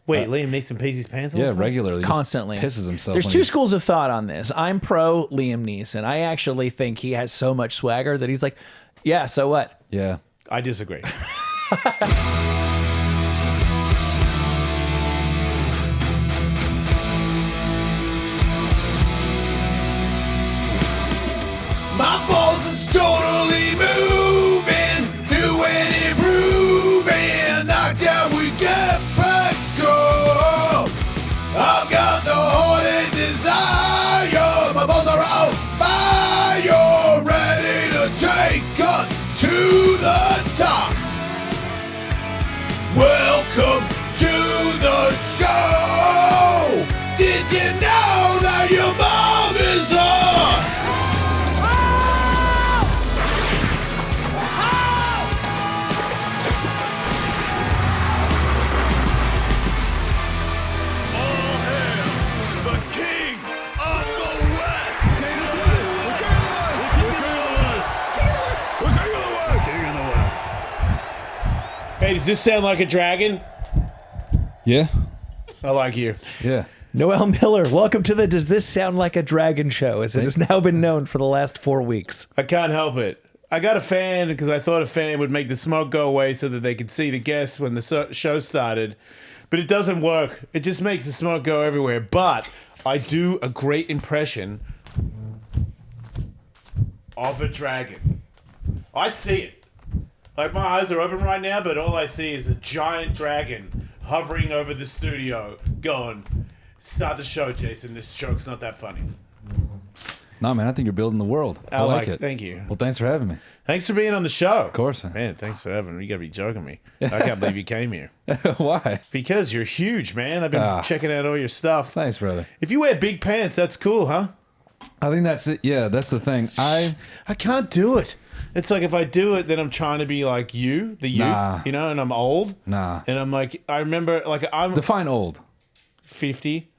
Wait, Liam Neeson pees his pants all the time? Regularly. Constantly. Pisses himself. There's when two he's- schools of thought on this. I'm pro Liam Neeson. I actually think he has so much swagger that he's like, yeah, so what? Yeah. I disagree. My balls is totally moving, new and improving. Knocked out, we get back go. I've got the heart and desire. My balls are on fire, ready to take us to the top. Welcome to the show. Did you know that your mom is on? Hey, does this sound like a dragon? Yeah. I like you. Yeah. Noel Miller, welcome to the Does This Sound Like a Dragon show, as it has now been known for the last 4 weeks. I can't help it. I got a fan because I thought a fan would make the smoke go away so that they could see the guests when the show started. But it doesn't work. It just makes the smoke go everywhere. But I do a great impression of a dragon. I see it. Like, my eyes are open right now, but all I see is a giant dragon hovering over the studio going, start the show, Jason. This joke's not that funny. No, man, I think you're building the world. I like it. Thank you. Well, thanks for having me. Thanks for being on the show. Of course. Man, thanks for having me. You gotta be joking me. I can't believe you came here. Why? Because you're huge, man. I've been checking out all your stuff. Thanks, brother. If you wear big pants, that's cool, huh? I think that's it. Yeah, that's the thing. I can't do it. It's like if I do it, then I'm trying to be like you, the youth, Nah. you know, and I'm old. Nah. And I'm like, I remember, like, I'm Define old. 50.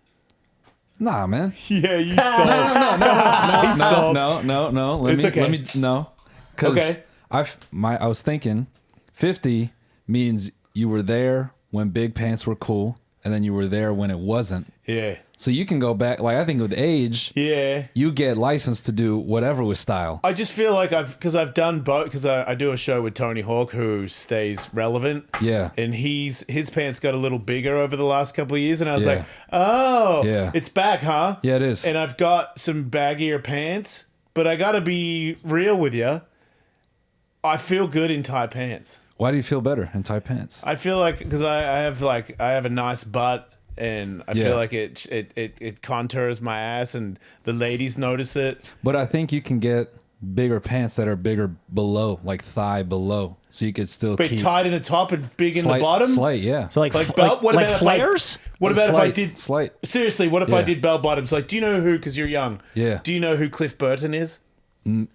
Nah, man. Yeah, you stole. He stole. No. It's okay. Let me no. Because Okay. I was thinking 50 means you were there when big pants were cool, and then you were there when it wasn't. Yeah. So you can go back. Like, I think with age, Yeah. you get licensed to do whatever with style. I just feel like I've done both, because I do a show with Tony Hawk who stays relevant. Yeah. And his pants got a little bigger over the last couple of years, and I was Yeah. like, oh, Yeah. it's back, huh? Yeah, it is. And I've got some baggier pants, but I gotta be real with you. I feel good in tight pants. Why do you feel better in tight pants? I feel like because I have a nice butt, and I Yeah. feel like it contours my ass, and the ladies notice it. But I think you can get bigger pants that are bigger below, like thigh below, so you could still But keep tight in the top and big in slight, the bottom. Slight, yeah. So like belt. What like about flares? What about if I did slight? Seriously, what if I Yeah. did bell bottoms? Like, do you know who? Because you're young. Yeah. Do you know who Cliff Burton is?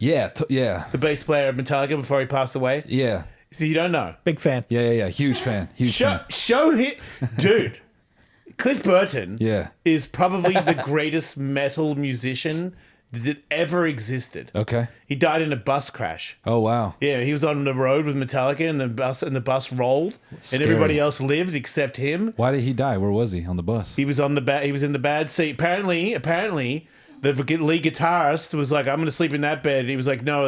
Yeah, yeah, The bass player of Metallica before he passed away. yeah, So you don't know. Big fan. yeah. Huge fan. Huge fan. Show him, dude. Cliff Burton. Yeah. Is probably the greatest metal musician that ever existed. Okay. He died in a bus crash. Oh wow. Yeah, he was on the road with Metallica, and the bus rolled, Scary. and everybody else lived except him. Why did he die? Where was he on the bus? He was on the he was in the bad seat. Apparently, the lead guitarist was like, "I'm going to sleep in that bed." And he was like, "No,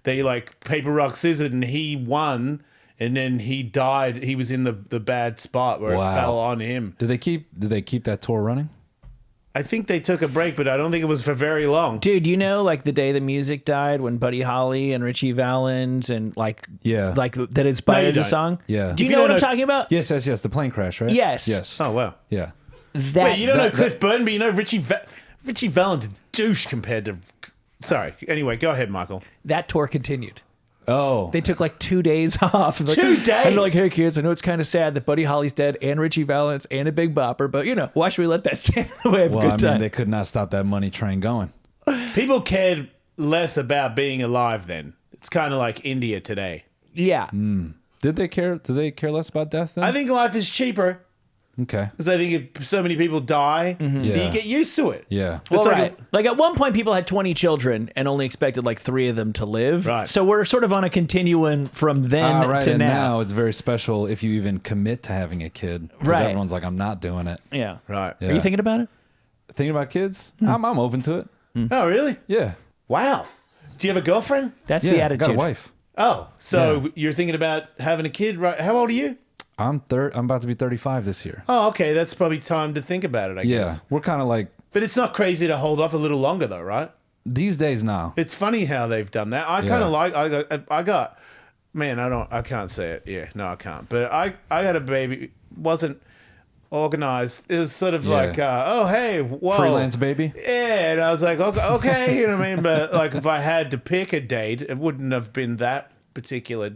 they like paper rock scissors," and he won. And then he died. He was in the bad spot where Wow. it fell on him. Did they keep that tour running? I think they took a break, but I don't think it was for very long. Dude, you know, like the day the music died when Buddy Holly and Richie Valens and like that inspired No, you the don't. song. Yeah. Do you If you know what don't I'm know- talking about? Yes. The plane crash, right? Yes. Yes. Oh wow! Yeah. That Wait, you don't know that- Cliff Burton, but you know Richie Valens, a douche compared to. Sorry. Anyway, go ahead, Michael. that tour continued. Oh. They took like 2 days off. And 2 days? And they're like, hey kids, I know it's kind of sad that Buddy Holly's dead and Richie Valens and a Big Bopper, but you know, why should we let that stand in the way of a Well, good I mean, time? they could not stop that money train going. People cared less about being alive then. It's kind of like India today. Yeah. Did they care? Do they care less about death then? I think life is cheaper. Okay. Because I think if so many people die, Yeah. you get used to it. Yeah. Well, It's like right. Like at one point, people had 20 children and only expected like 3 of them to live. Right. So we're sort of on a continuum from then Right, to and now. now it's very special if you even commit to having a kid. 'Cause Right. Everyone's like, I'm not doing it. Yeah. Right. Yeah. Are you thinking about it? Thinking about kids? I'm open to it. Oh, really? Yeah. Wow. Do you have a girlfriend? That's Yeah. the I attitude. got a wife. Oh, so Yeah. you're thinking about having a kid, right? How old are you? I'm about to be 35 this year. Oh, okay. That's probably time to think about it, I Yeah. guess. We're kind of like, But it's not crazy to hold off a little longer, though, right? these days now. It's funny how they've done that. I kind Yeah. of like. I got. Man, I can't say it. Yeah, no, I can't. But I got a baby. Wasn't organized. It was sort of Yeah. like, oh hey, whoa, Freelance baby. Yeah, and I was like, okay, you know what I mean. But like, if I had to pick a date, it wouldn't have been that particular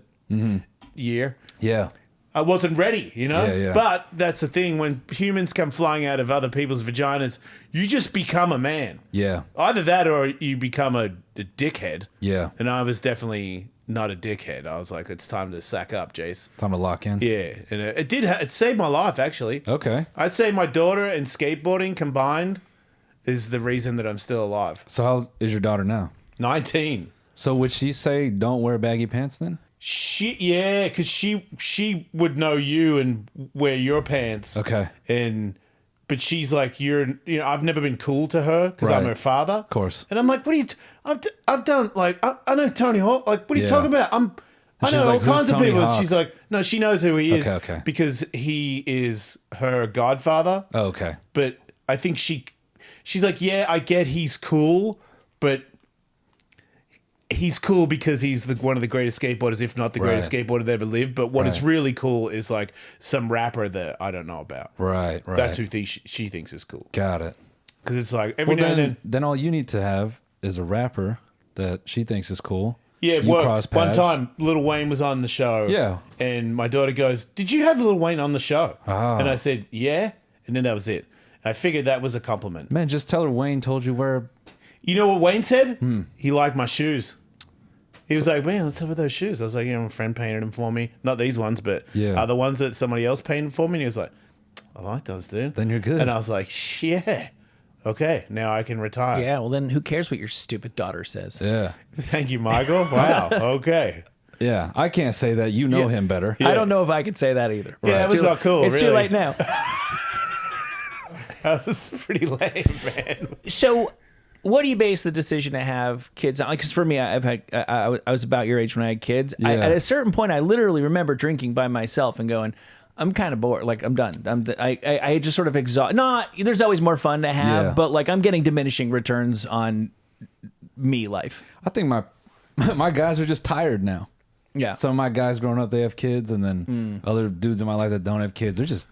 year. Yeah. I wasn't ready, you know? Yeah, yeah. But that's the thing. When humans come flying out of other people's vaginas, you just become a man. Yeah. Either that or you become a dickhead. Yeah. And I was definitely not a dickhead. I was like, it's time to sack up, Jace. Time to lock in. Yeah. And it did, it saved my life, actually. Okay. I'd say my daughter and skateboarding combined is the reason that I'm still alive. So how is your daughter now? 19. So would she say don't wear baggy pants then? Because she would know you and wear your pants. Okay. But she's like, I've never been cool to her because I'm Right. her father. Of course. And I'm like, what are you? I've done like I know Tony Hawk. Like, what are you Yeah. talking about? I she's know like, all "Who's kinds of Tony people. And Hawk?" she's like, no, she knows who he is Okay. because he is her godfather. Oh, okay. But I think she's like, yeah, I get he's cool, but he's cool because he's one of the greatest skateboarders, if not the greatest Right. skateboarder that ever lived. But what is Right. really cool is like some rapper that I don't know about. Right. Right. That's who she thinks is cool. Got it. Because it's like every Well, now and then. all you need to have is a rapper that she thinks is cool. Yeah, it You worked. cross One paths. time, Lil Wayne was on the show. Yeah. And my daughter goes, "Did you have Lil Wayne on the show?" Ah. And I said, "Yeah." And then that was it. I figured that was a compliment. Man, just tell her Wayne told you where. You know what Wayne said? Hmm. He liked my shoes. He was like, "Man, what's up with those shoes?" I was like, "Yeah, my friend painted them for me. Not these ones, but Yeah. other ones that somebody else painted for me." And he was like, "I like those, dude." Then you're good. And I was like, "Yeah, okay, now I can retire." Yeah. Well, then who cares what your stupid daughter says? Yeah. Thank you, Michael. Wow. Okay. Yeah. I can't say that. You know him better. I don't know if I could say that either. Yeah, It's that was too- not cool, It's too really. late now. That was pretty lame, man. So, what do you base the decision to have kids on? Because for me, I was about your age when I had kids. Yeah. At a certain point, I literally remember drinking by myself and going, I'm kind of bored. Like, I'm done. I just sort of exhaust. There's always more fun to have, Yeah. but like, I'm getting diminishing returns on me life. I think my guys are just tired now. Yeah. Some of my guys growing up, they have kids, and then other dudes in my life that don't have kids, they're just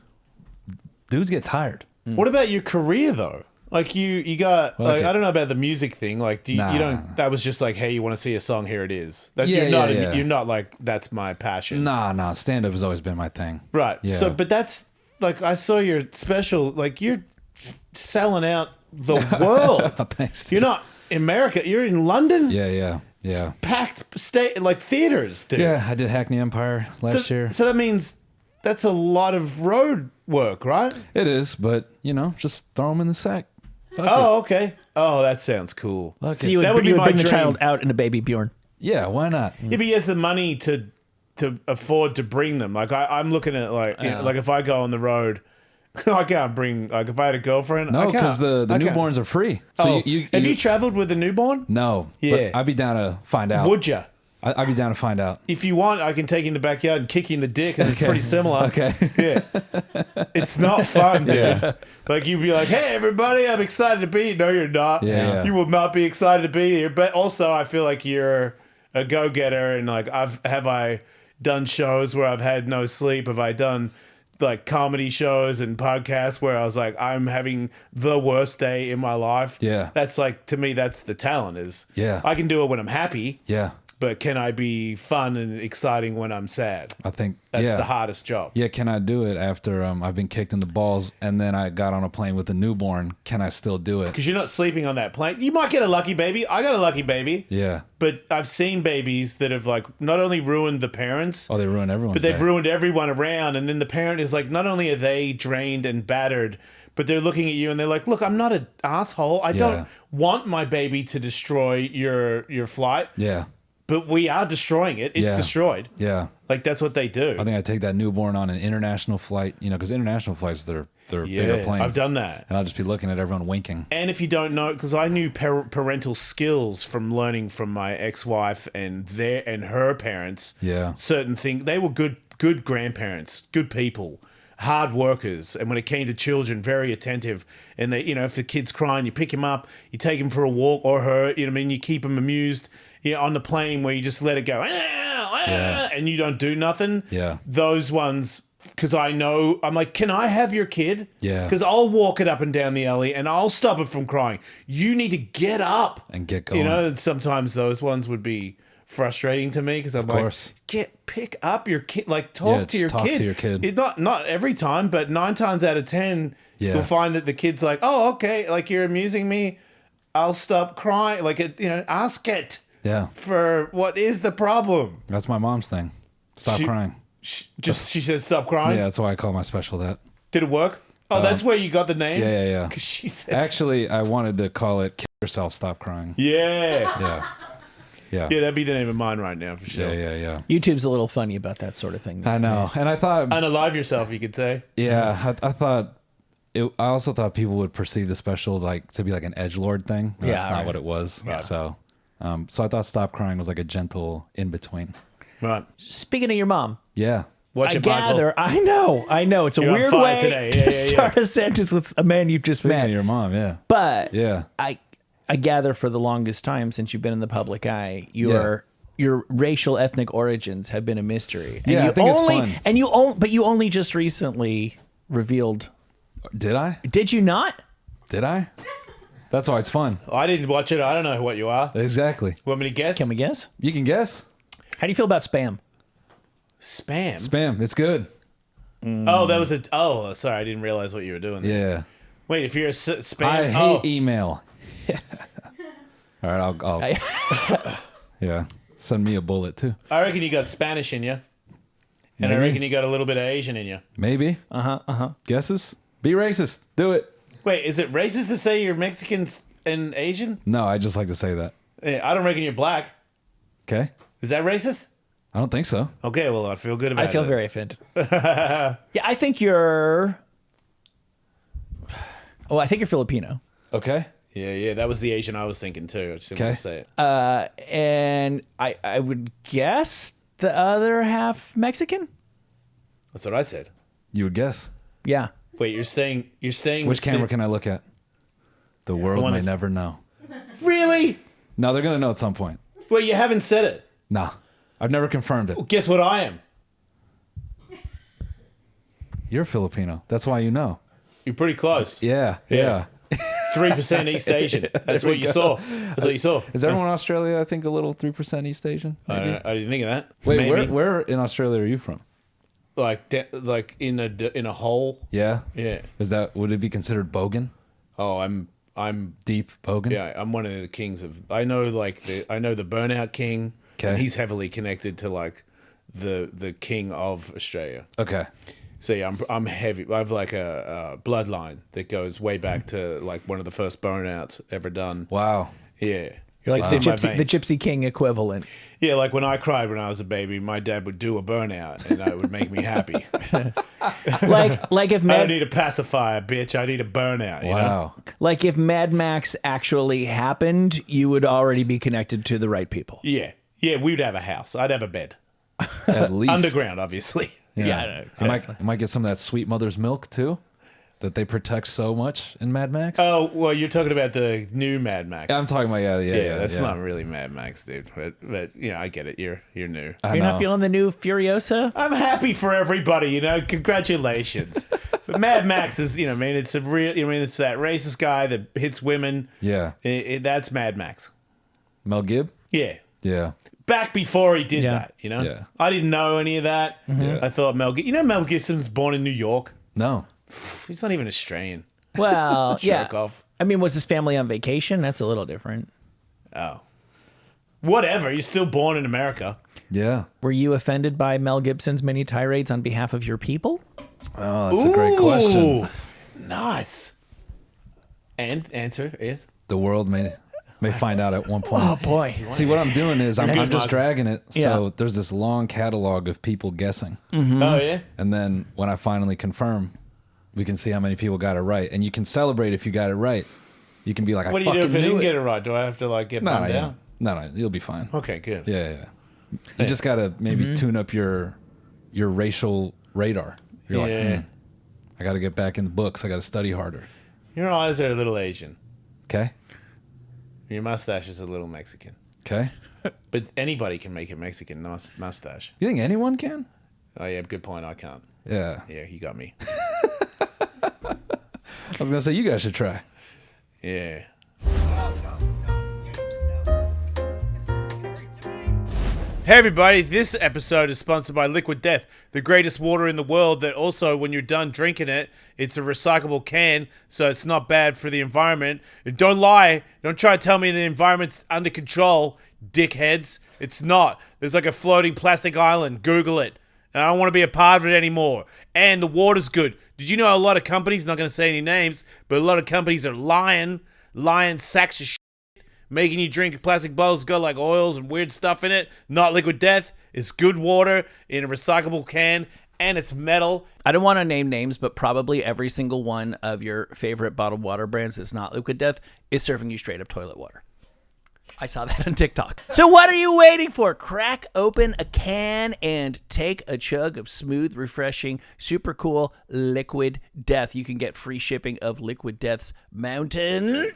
dudes get tired. What about your career though? Like you got like Okay. I don't know about the music thing. Like do you, Nah. you don't that was just like, hey, you want to see a song? Here it is. That, Yeah, you're not yeah. you're not like that's my passion. Nah. Stand up has always been my thing. Right. Yeah. So but that's like I saw your special, like you're selling out the world. Thanks. You're not America, you're in London. Yeah. Packed state like theaters, dude. Yeah, I did Hackney Empire last year. So that means that's a lot of road work, right? It is, but just throw them in the sack. Fuck Oh, okay. Oh, that sounds cool. it. Fuck So it. you would, That would be you would my bring the dream. child out in a baby Bjorn. Yeah, why not? Yeah, but he has the money to afford to bring them. Like I'm looking at like like if I go on the road, I can't bring like if I had a girlfriend. No, I can't. because the I can't. newborns are free. So Oh, have you traveled with a newborn? No. Yeah. But I'd be down to find out. Would you? I'd be down to find out. If you want, I can take you in the backyard and kick you in the dick, and it's Okay. pretty similar. Okay. Yeah. It's not fun, dude. Like you'd be like, "Hey, everybody, I'm excited to be here." No, you're not. Yeah. You will not be excited to be here. But also, I feel like you're a go-getter, and like have I done shows where I've had no sleep? Have I done like comedy shows and podcasts where I was like, I'm having the worst day in my life? Yeah. That's like, to me, that's the talent is. Yeah. I can do it when I'm happy. Yeah. but can I be fun and exciting when I'm sad? I think That's the hardest job. Yeah, can I do it after I've been kicked in the balls and then I got on a plane with a newborn? Can I still do it? Because you're not sleeping on that plane. You might get a lucky baby. I got a lucky baby. Yeah. But I've seen babies that have like not only ruined the parents, Oh, they ruin everyone's but they've day. ruined everyone around. And then the parent is like, not only are they drained and battered, but they're looking at you and they're like, look, I'm not an asshole. I don't want my baby to destroy your flight. Yeah. But we are destroying it. It's Yeah. destroyed. Yeah. Like, that's what they do. I think I take that newborn on an international flight, because international flights, they're bigger planes. I've done that. And I'll just be looking at everyone winking. And if you don't know, because I knew parental skills from learning from my ex-wife and her parents. Yeah. Certain things. They were good grandparents, good people, hard workers. And when it came to children, very attentive. And they, if the kid's crying, you pick him up, you take him for a walk, or her, you keep him amused. On the plane where you just let it go, and you don't do nothing. Yeah. Those ones, because I know, I'm like, can I have your kid? Yeah. Because I'll walk it up and down the alley and I'll stop it from crying. You need to get up. And get going. And sometimes those ones would be frustrating to me because I'm like, course. pick up your kid. Like, talk to your kid. To your kid. Not every time, but 9 times out of 10, Yeah. you'll find that the kid's like, oh, okay, like you're amusing me. I'll stop crying. Like, ask it. Yeah. For what is the problem? That's my mom's thing. Stop crying. She says stop crying. Yeah, that's why I call my special that. Did it work? Oh, that's where you got the name. Yeah. 'Cause she said Actually, I wanted to call it "Kill Yourself, Stop Crying." Yeah, Yeah. that'd be the name of mine right now for sure. Yeah. YouTube's a little funny about that sort of thing. I these know, days. and I thought, Unalive yourself, you could say. yeah, I thought. I also thought people would perceive the special to be like an edgelord thing. Yeah, That's not right. what it was. So I thought "Stop Crying" was like a gentle in between. Right. Speaking of your mom, Yeah. Watch I it, Michael. gather. I know. It's a You're on weird fire way today. to start a sentence with a man you've just Speaking met. of your mom, yeah. But Yeah. I gather for the longest time since you've been in the public eye, your racial ethnic origins have been a mystery. And Yeah, you I think it's only, fun. And but you only just recently revealed. Did I? Did you not? Did I? That's why it's fun. I didn't watch it. I don't know what you are. Exactly. Want me to guess? Can we guess? You can guess. How do you feel about spam? Spam. Spam. It's good. Oh, that was a. Oh, sorry. I didn't realize what you were doing. Yeah. Wait, if you're a spam. I hate email. All right, I'll yeah. Send me a bullet too. I reckon you got Spanish in you. And I Maybe. reckon you got a little bit of Asian in you. Maybe. Guesses? Be racist. Do it. Wait, is it racist to say you're Mexican and Asian? No, I just like to say that. I don't reckon you're black. Okay. Is that racist? I don't think so. Okay, well, I feel good about it. I feel very offended. Yeah, I think you're. Oh, I think you're Filipino. Okay. Yeah, that was the Asian I was thinking too. I just didn't want to say it. And I would guess the other half Mexican. That's what I said. You would guess. Yeah. Wait, you're staying. Which camera can I look at? The world one may that's- never know. Really? No, they're gonna know at some point. Well, you haven't said it. Nah, I've never confirmed it. Guess what I am? You're Filipino. That's why you know. You're pretty close. Yeah. 3% East Asian. That's what you saw. That's what you saw. Is everyone in Australia? I think a little 3% East Asian. I didn't think of that. Wait, Maybe. where in Australia are you from? Like in a hole. Yeah. Yeah. Would it be considered bogan? Oh, I'm Deep bogan? yeah. I'm one of the kings of. I know the Burnout King. Okay. And he's heavily connected to like the king of Australia. Okay. So yeah, I'm heavy. I have like a bloodline that goes way back to like one of the first burnouts ever done. Wow. Yeah. You're like It's in my the veins. Gypsy King equivalent. Yeah, like when I cried when I was a baby, my dad would do a burnout and that would make me happy. Like if I don't Mad need a pacifier, bitch. I need a burnout. You know? Wow. like if Mad Max actually happened, you would already be connected to the right people. Yeah. Yeah, we'd have a house. I'd have a bed. At least. Underground, obviously. Yeah, I might get some of that sweet mother's milk too, that they protect so much in Mad Max. Oh, well, you're talking about the new Mad Max. I'm talking about Yeah, that's not really Mad Max, dude. But I get it. You're new. I You're know. not feeling the new Furiosa? I'm happy for everybody, Congratulations. But Mad Max is, it's a real, it's that racist guy that hits women. Yeah. That's Mad Max. Mel Gibb. Yeah. Yeah. back before he did Yeah. that, you know? Yeah. I didn't know any of that. Yeah. I thought Mel Gibson was born in New York. No. He's not even Australian. Well, yeah. Jerk off. I mean, was his family on vacation? That's a little different. Oh. Whatever. He's still born in America. Yeah. Were you offended by Mel Gibson's many tirades on behalf of your people? Oh, that's a great question. Ooh, nice. And answer is? The world may find out at one point. Oh, boy. See, what I'm doing is I'm Next just month. dragging it. So Yeah. there's this long catalog of people guessing. Oh, yeah? And then when I finally confirm, we can see how many people got it right. And you can celebrate if you got it right. You can be like, What I do you do fucking if I knew didn't it. get it right? Do I have to, like, get No, bummed no, out? no, you'll be fine. Okay, good. Yeah. You just got to maybe tune up your racial radar. You're Yeah. like, I got to get back in the books. I got to study harder. Your eyes are a little Asian. Okay? Your mustache is a little Mexican. Okay? But anybody can make a Mexican mustache. You think anyone can? Oh, yeah, good point. I can't. Yeah. Yeah, you got me. I was going to say, you guys should try. Yeah. Hey everybody, this episode is sponsored by Liquid Death, the greatest water in the world that also, when you're done drinking it, it's a recyclable can, so it's not bad for the environment. And don't lie, don't try to tell me the environment's under control, dickheads. It's not. There's like a floating plastic island, Google it. And I don't want to be a part of it anymore. And the water's good. Did you know a lot of companies, not going to say any names, but a lot of companies are lying sacks of shit, making you drink plastic bottles got like oils and weird stuff in it. Not Liquid Death. It's good water in a recyclable can, and it's metal. I don't want to name names, but probably every single one of your favorite bottled water brands that's not Liquid Death is serving you straight up toilet water. I saw that on TikTok. So what are you waiting for? Crack open a can and take a chug of smooth, refreshing, super cool Liquid Death. You can get free shipping of Liquid Death's Mountain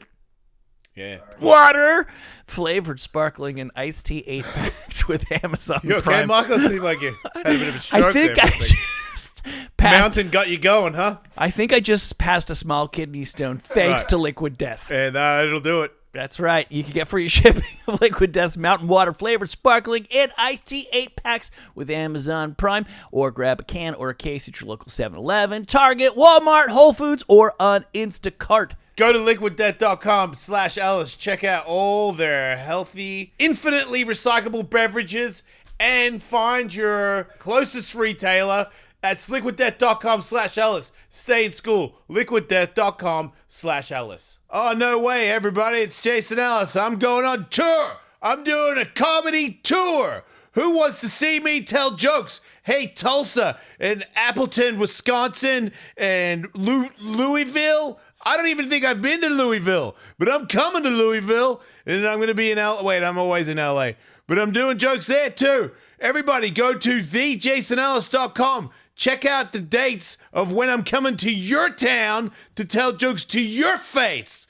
Yeah. Water, flavored sparkling and iced tea 8-packs with Amazon You okay, Prime. Michael? Seemed like you had a bit of a stroke I think there I for a second. just passed. Mountain got you going, huh? I think I just passed a small kidney stone thanks Right. to Liquid Death. And it'll do it. That's right. You can get free shipping of Liquid Death's Mountain Water flavored sparkling and iced tea 8-packs with Amazon Prime, or grab a can or a case at your local 7-Eleven, Target, Walmart, Whole Foods, or on Instacart. Go to liquiddeath.com/Ellis. Check out all their healthy, infinitely recyclable beverages and find your closest retailer. That's liquiddeath.com/Ellis. Stay in school. Liquiddeath.com/Ellis. Oh, no way, everybody. It's Jason Ellis. I'm going on tour. I'm doing a comedy tour. Who wants to see me tell jokes? Hey, Tulsa and Appleton, Wisconsin and Louisville. I don't even think I've been to Louisville, but I'm coming to Louisville, and I'm going to be in L.A. Wait, I'm always in L.A., but I'm doing jokes there too. Everybody go to thejasonellis.com. Check out the dates of when I'm coming to your town to tell jokes to your face.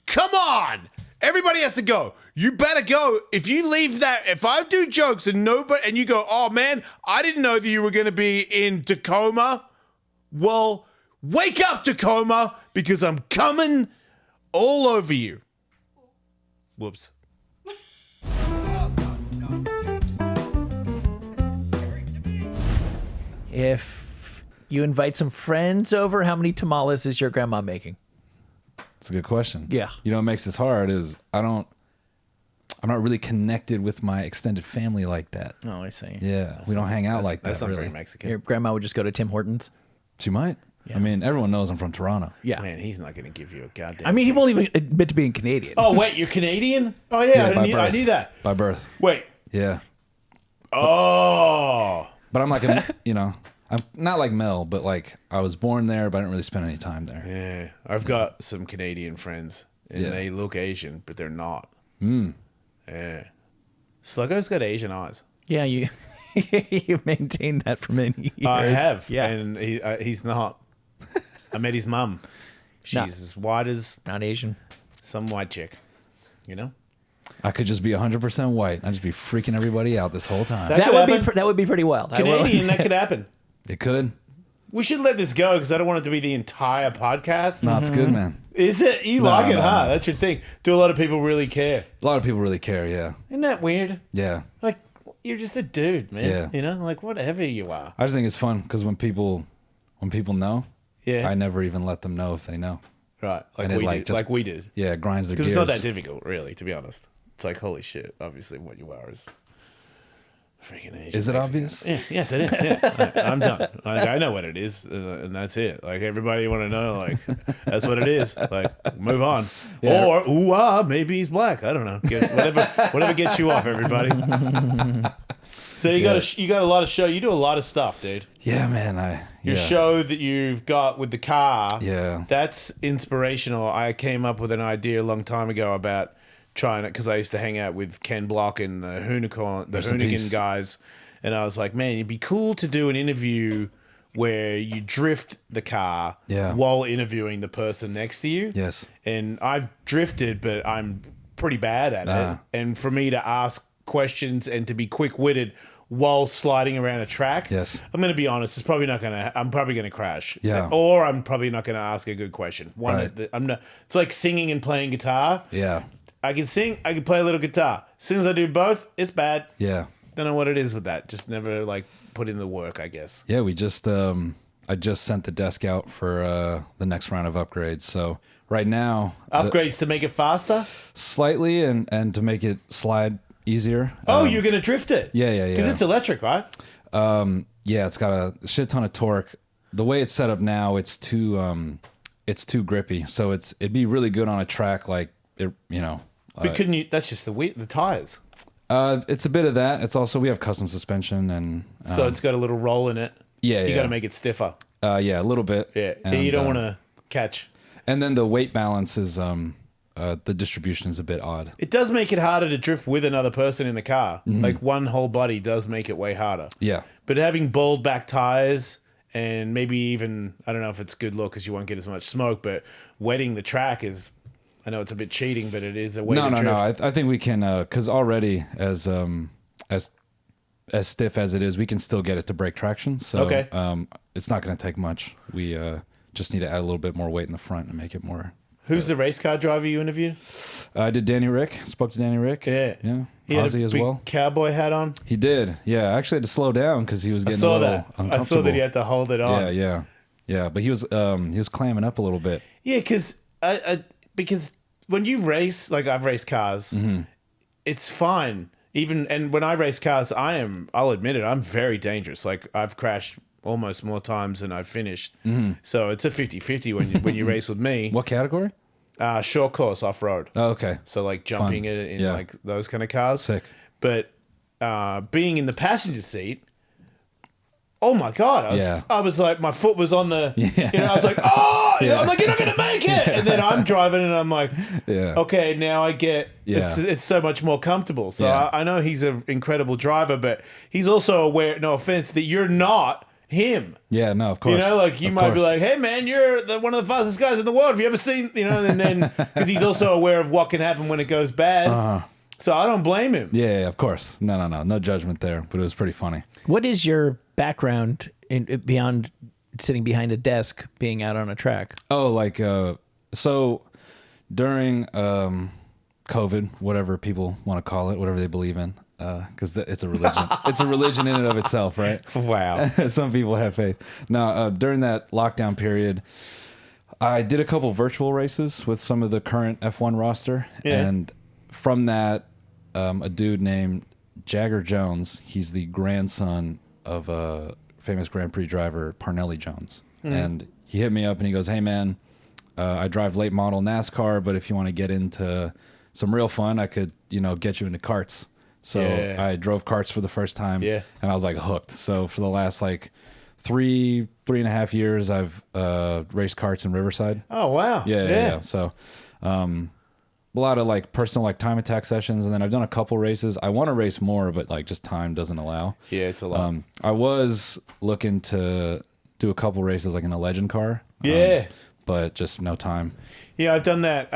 Come on. Everybody has to go. You better go. If you leave that, if I do jokes and nobody, and you go, oh man, I didn't know that you were going to be in Tacoma. Well, wake up, Tacoma, because I'm coming all over you. Whoops. If you invite some friends over, how many tamales is your grandma making? It's a good question. Yeah. You know what makes this hard is I'm not really connected with my extended family like that. Oh, I see. Yeah. We don't hang out like that. That's not really. very Mexican. Your grandma would just go to Tim Hortons? She might. Yeah. I mean, everyone knows I'm from Toronto. Yeah. Man, he's not going to give you a goddamn I mean, he thing. won't even admit to being Canadian. Oh, wait, you're Canadian? Oh, yeah, by I birth. knew that. By birth. Wait. Yeah. Oh. But I'm like, I'm not like Mel, but like I was born there, but I didn't really spend any time there. Yeah, I've got some Canadian friends, and Yeah. they look Asian, but they're not. Yeah. Sluggo's got Asian eyes. Yeah, you you maintained that for many years. I have. Yeah. And he's not. I met his mum. She's No. as white as Not Asian. some white chick. You know? I could just be 100% white. I'd just be freaking everybody out this whole time. That could That would happen. that would be pretty wild. I will- Canadian, that could happen. It could. We should let this go because I don't want it to be the entire podcast. No, it's good, man. Is it? You like it, no, huh? no. That's your thing. Do a lot of people really care? A lot of people really care, yeah. Isn't that weird? Yeah. Like, you're just a dude, man. Yeah. You know, like whatever you are. I just think it's fun because when people know, Yeah. I never even let them know if they know. Right. Like And it, we like, did. just- Like we did. Yeah, it grinds their Because gears. it's not that difficult, really, to be honest. It's like, holy shit, obviously what you are is freaking Asian. Is it Mexican. obvious? Yeah, yes, it is. Yeah. I'm done. Like, I know what it is, and that's it. Like, everybody want to know, like, that's what it is. Like, move on. Yeah. Or, maybe he's black. I don't know. Whatever gets you off, everybody. So you got a lot of show. You do a lot of stuff, dude. Yeah, man. Your show that you've got with the car, Yeah. that's inspirational. I came up with an idea a long time ago about trying it because I used to hang out with Ken Block and the Hoonigan guys, and I was like, man, it'd be cool to do an interview where you drift the car while interviewing the person next to you. Yes. And I've drifted, but I'm pretty bad at it. And for me to ask questions and to be quick-witted while sliding around a track, Yes. I'm going to be honest, I'm probably going to crash. Yeah. Or I'm probably not going to ask a good question. Right. It's like singing and playing guitar. Yeah. I can sing, I can play a little guitar. As soon as I do both, it's bad. Yeah. Don't know what it is with that. Just never like put in the work, I guess. Yeah, we just I just sent the desk out for the next round of upgrades. So right now, Upgrades to make it faster? slightly and to make it slide easier. Oh, you're going to drift it? Yeah. Because it's electric, right? Yeah, it's got a shit ton of torque. The way it's set up now, it's too grippy. So it'd be really good on a track like it, you know. But couldn't you? That's just the tires. It's a bit of that. It's also we have custom suspension and So it's got a little roll in it. yeah, You yeah. got to make it stiffer. Yeah, a little bit. Yeah. And, You don't want to catch. And then the weight balance is the distribution is a bit odd. It does make it harder to drift with another person in the car. Like one whole body does make it way harder. Yeah. But having bald back tires and maybe even, I don't know if it's good look because you won't get as much smoke, but wetting the track is, I know it's a bit cheating, but it is a way to drift. No. I think we can, because already as stiff as it is, we can still get it to break traction. So Okay. It's not going to take much. We just need to add a little bit more weight in the front and make it more. Who's the race car driver you interviewed? I did Danny Rick. Spoke to Danny Rick. Yeah. Yeah. He had Ozzy a as big well. cowboy hat on. He did. Yeah. I actually had to slow down because he was I getting saw a little that. uncomfortable. I saw that he had to hold it on. Yeah. But he was clamming up a little bit. Yeah, because when you race, like I've raced cars, it's fine. And when I race cars, I'll admit it, I'm very dangerous. Like I've crashed almost more times than I've finished. So it's a 50-50 when you race with me. What category? Short course off-road. Oh, okay. So like jumping Fun. it in Yeah. like those kind of cars. Sick. But being in the passenger seat, oh my God. I was like, my foot was on the, I was like, oh, I'm like, you're not going to make it. And then I'm driving and I'm like, okay, now I get, it's so much more comfortable. So I know he's an incredible driver, but he's also aware, no offense, that you're not him. Yeah, no, of course. You know, like you might be like, hey man, you're one of the fastest guys in the world. Have you ever seen, and then, because he's also aware of what can happen when it goes bad. So I don't blame him. Yeah, of course. No judgment there, but it was pretty funny. What is your background beyond sitting behind a desk, being out on a track? Oh, like so during COVID, whatever people want to call it, whatever they believe in, because it's a religion. It's a religion in and of itself, right? Wow. Some people have faith. No, during that lockdown period, I did a couple virtual races with some of the current F1 roster, and from that, a dude named Jagger Jones. He's the grandson of a famous Grand Prix driver, Parnelli Jones. And he hit me up and he goes, hey man, I drive late model NASCAR, but if you want to get into some real fun, I could, get you into karts. So I drove karts for the first time and I was like hooked. So for the last like 3.5 years, I've raced karts in Riverside. Oh, wow. Yeah. So a lot of like personal like time attack sessions, and then I've done a couple races. I want to race more, but like just time doesn't allow. Yeah, it's a lot. I was looking to do a couple races like in a legend car. But just no time. Yeah, I've done that.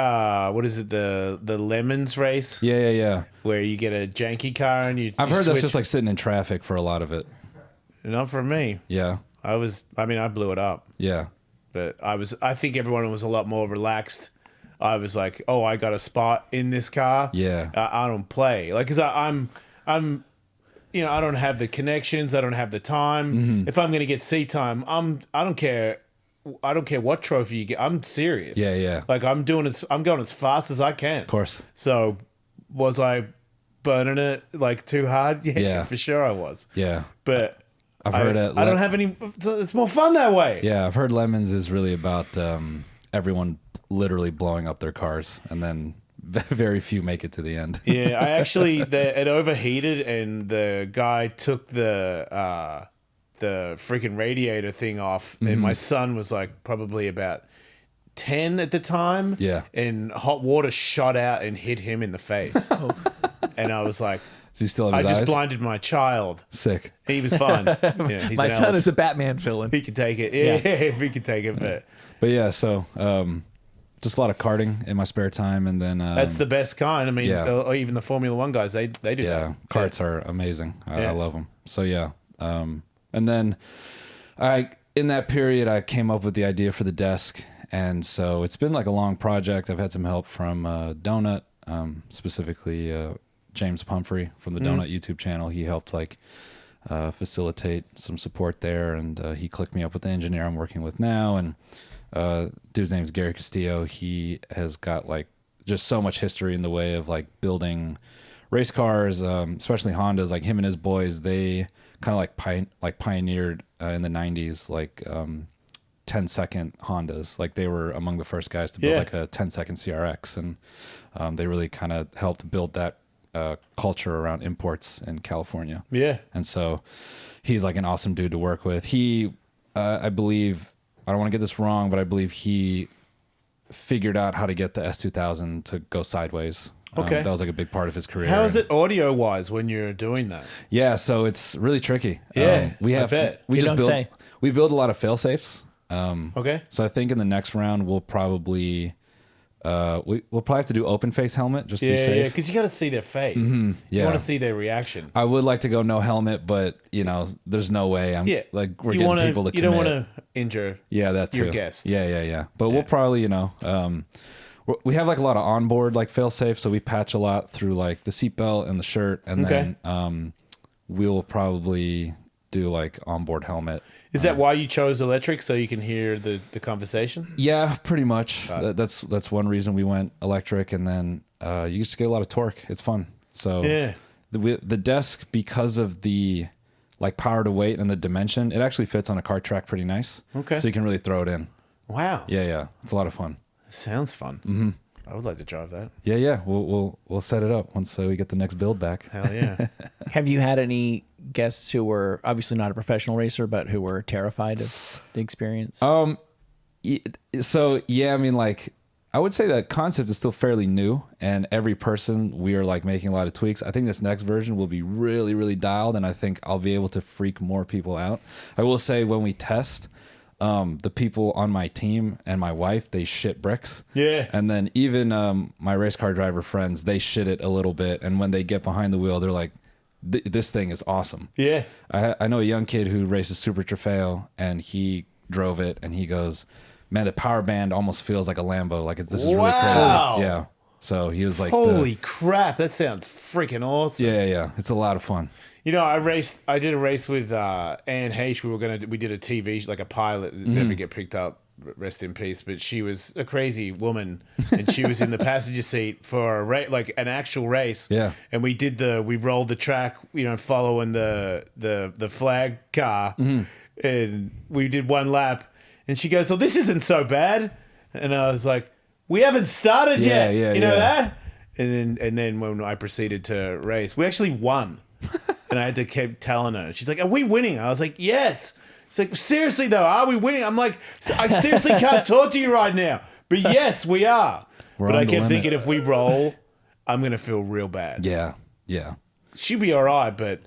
What is it? The Lemons race. Yeah. Where you get a janky car and you. I've heard that's just like sitting in traffic for a lot of it. Not for me. Yeah. I blew it up. Yeah. But I think everyone was a lot more relaxed. I was like, oh, I got a spot in this car. Yeah. I don't play. Like, cause I'm I don't have the connections. I don't have the time. If I'm going to get seat time, I don't care. I don't care what trophy you get. I'm serious. Yeah, yeah. Like I'm going as fast as I can. Of course. So was I burning it like too hard? Yeah, for sure I was. Yeah. But I've heard I don't have any. It's more fun that way. Yeah, I've heard Lemons is really about everyone literally blowing up their cars, and then very few make it to the end. Yeah, I actually it overheated, and the guy took the freaking radiator thing off, and my son was like probably about 10 at the time. Yeah, and hot water shot out and hit him in the face. And I was like, does he still have his I just eyes? blinded my child. Sick. He was fine. He's My an son Ellis. is a Batman villain. He can take it. Yeah, he can take it. But yeah, so just a lot of karting in my spare time, and then that's the best kind. I mean, yeah. Even the Formula One guys, they do that. Yeah, karts are amazing. I love them. So yeah, and then in that period I came up with the idea for the desk, and so it's been like a long project. I've had some help from Donut, specifically James Pumphrey from the Donut YouTube channel. He helped like facilitate some support there, and he clicked me up with the engineer I'm working with now, and dude's name's Gary Castillo. He has got like just so much history in the way of like building race cars, especially Hondas. Like him and his boys, they kind of like pioneered in the 90s like 10-second Hondas. Like they were among the first guys to build like a 10-second CRX, and they really kind of helped build that culture around imports in California. Yeah. And so he's like an awesome dude to work with. He I believe, I don't want to get this wrong, but I believe he figured out how to get the S2000 to go sideways. Okay. That was like a big part of his career. How is it audio wise when you're doing that? Yeah, so it's really tricky. Yeah, I bet. We build a lot of fail safes. Okay. So I think in the next round we'll probably we'll probably have to do open face helmet just to be safe. Yeah, because you got to see their face. Yeah. You want to see their reaction. I would like to go no helmet, but there's no way. We're getting people to commit. You don't want to injure. That too. Your guest. Yeah. But we'll probably we have like a lot of onboard like fail safe, so we patch a lot through like the seatbelt and the shirt, and then we'll probably do like onboard helmet. Is that why you chose electric, so you can hear the conversation? Yeah, pretty much. That's one reason we went electric, and then you just get a lot of torque. It's fun. So the desk, because of the like power to weight and the dimension, it actually fits on a kart track pretty nice. Okay. So you can really throw it in. Wow. Yeah. It's a lot of fun. Sounds fun. Mm-hmm. I would like to drive that. Yeah. We'll set it up once we get the next build back. Hell yeah. Have you had any guests who were obviously not a professional racer, but who were terrified of the experience? I mean, like, I would say that concept is still fairly new, and every person we are like making a lot of tweaks. I think this next version will be really, really dialed, and I think I'll be able to freak more people out. I will say when we test, the people on my team and my wife, they shit bricks. Yeah. And then even my race car driver friends, they shit it a little bit, and when they get behind the wheel, they're like, this thing is awesome. Yeah. I know a young kid who races Super Trofeo, and he drove it, and he goes, man, the power band almost feels like a Lambo. Like this is really crazy. Yeah. So he was like, holy crap, that sounds freaking awesome. Yeah. It's a lot of fun. I did a race with Anne Heche. We did a TV, like a pilot that never get picked up, rest in peace. But she was a crazy woman, and she was in the passenger seat for a race, like an actual race. Yeah. And we rolled the track, following the flag car, and we did one lap. And she goes, "Oh, this isn't so bad." And I was like, "We haven't started yet." You know that? And then when I proceeded to race, we actually won. And I had to keep telling her. She's like, "Are we winning?" I was like, "Yes." She's like, "Seriously though, are we winning?" I'm like, "I seriously can't talk to you right now." But yes, we are. But I kept thinking, if we roll, I'm gonna feel real bad. Yeah. She'd be all right, but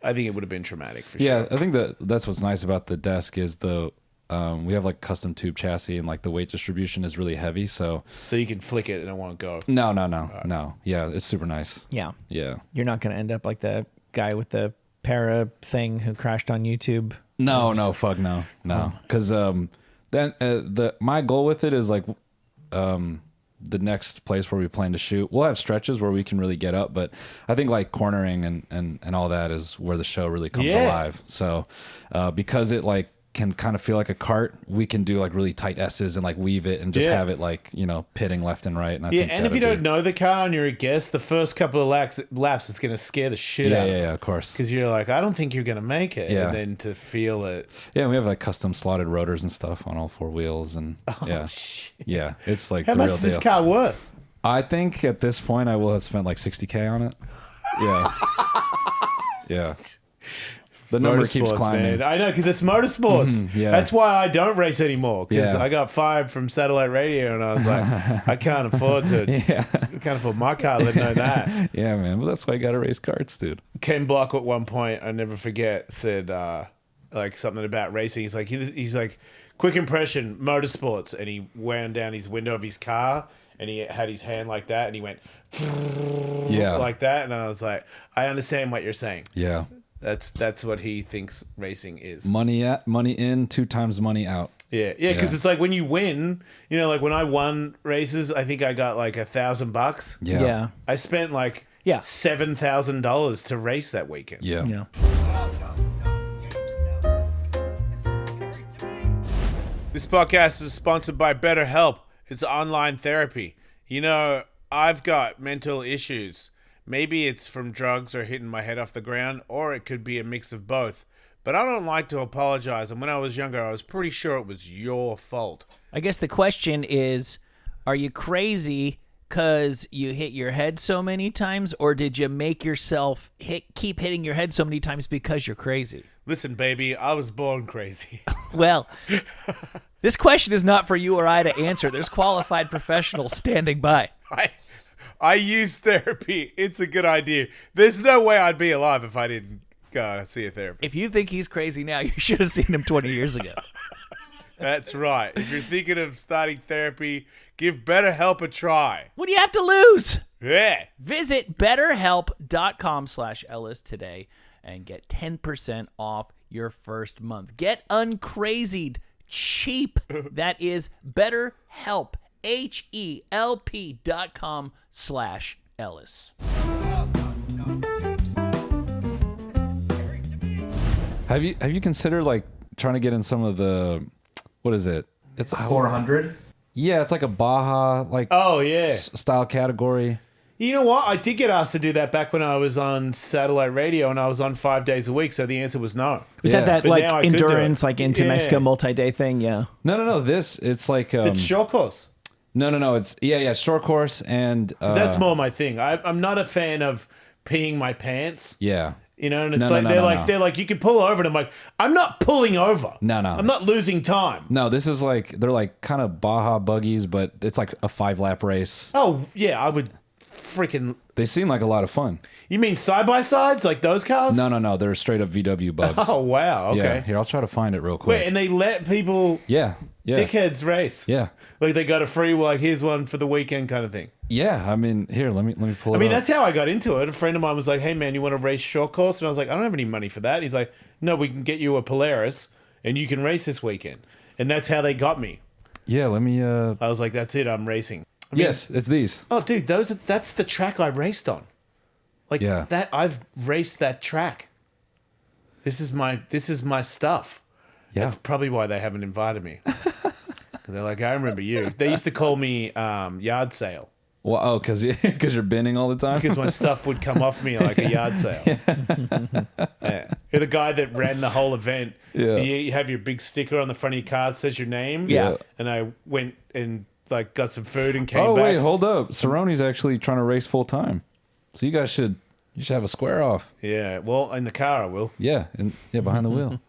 I think it would have been traumatic for sure. Yeah, I think that's what's nice about the desk is we have like custom tube chassis, and like the weight distribution is really heavy, so you can flick it and it won't go. No. No. Yeah, it's super nice. Yeah. You're not going to end up like the guy with the para thing who crashed on YouTube. No, fuck no. Because then my goal with it is like the next place where we plan to shoot. We'll have stretches where we can really get up, but I think like cornering and all that is where the show really comes alive. So because it like can kind of feel like a cart, we can do like really tight S's and like weave it and just have it like, you know, pitting left and right. And I think and if you don't know the car and you're a guest, the first couple of laps it's going to scare the shit out of you. Yeah, of course. Because you're like, I don't think you're going to make it. Yeah. And then to feel it. Yeah, we have like custom slotted rotors and stuff on all 4 wheels. And Shit. yeah, it's like How the much real is deal. this car worth? I think at this point I will have spent like $60K on it. Yeah. Yeah. The number keeps Motorsports, climbing. man. I know, because it's motorsports. yeah. That's why I don't race anymore. Because Yeah. I got fired from satellite radio, and I was like, I can't afford to. Yeah. I can't afford my car. Let know that. Yeah, man. But that's why you got to race karts, dude. Ken Block at one point, I never forget, said like something about racing. He's like, quick impression, motorsports, and he wound down his window of his car, and he had his hand like that, and he went like that, and I was like, I understand what you're saying. Yeah. That's what he thinks racing is. Money in, 2 times money out. Yeah, because it's like when you win, you know, like when I won races, I think I got like $1,000. Yeah. I spent like $7,000 to race that weekend. Yeah. This podcast is sponsored by BetterHelp. It's online therapy. You know, I've got mental issues. Maybe it's from drugs or hitting my head off the ground, or it could be a mix of both. But I don't like to apologize, and when I was younger, I was pretty sure it was your fault. I guess the question is, are you crazy because you hit your head so many times, or did you make yourself keep hitting your head so many times because you're crazy? Listen, baby, I was born crazy. Well, this question is not for you or I to answer. There's qualified professionals standing by. I use therapy. It's a good idea. There's no way I'd be alive if I didn't see a therapist. If you think he's crazy now, you should have seen him 20 years ago. That's right. If you're thinking of starting therapy, give BetterHelp a try. What do you have to lose? Yeah. Visit betterhelp.com/Ellis today and get 10% off your first month. Get uncrazied cheap. That is BetterHelp. HELP.com/Ellis. Have you considered like trying to get in some of the, what is it? It's 400. Yeah, it's like a Baja like style category. You know what? I did get asked to do that back when I was on satellite radio and I was on 5 days a week. So the answer was no. Was Yeah. that But like now I could do endurance, it. like into Yeah. Mexico multi-day thing? Yeah. No. It's like It's a short course. no. It's short course and That's more my thing. I'm not a fan of peeing my pants. yeah. You know, and it's No, they're like you can pull over, and I'm like, I'm not pulling over. No. I'm not losing time. No, this is like they're like kind of Baja buggies, but it's like a 5-lap race. Oh yeah, I would freaking. They seem like a lot of fun. You mean side by sides like those cars? No, they're straight up VW bugs. Oh wow. Okay. Yeah, here I'll try to find it real quick. Wait, and they let people yeah. dickheads race. Yeah. Like they got a free, like here's one for the weekend kind of thing. Yeah, I mean, here, let me pull it I mean, up. that's how I got into it. A friend of mine was like, hey man, you want to race short course? And I was like, I don't have any money for that. He's like, no, we can get you a Polaris and you can race this weekend. And that's how they got me. Yeah, let me I was like, that's it, I'm racing. I mean, yes, it's these. Oh dude, that's the track I raced on. Like Yeah. that I've raced that track. This is my stuff. Yeah. That's probably why they haven't invited me. They're like, I remember you. They used to call me yard sale. Well, because you're binning all the time? Because my stuff would come off me like a yard sale. Yeah. You're the guy that ran the whole event. Yeah. You have your big sticker on the front of your car that says your name. Yeah. And I went and like got some food and came Oh, back. wait, hold up. Cerrone's actually trying to race full time. So you guys should have a square off. Yeah. Well, in the car I will. Yeah, behind the wheel.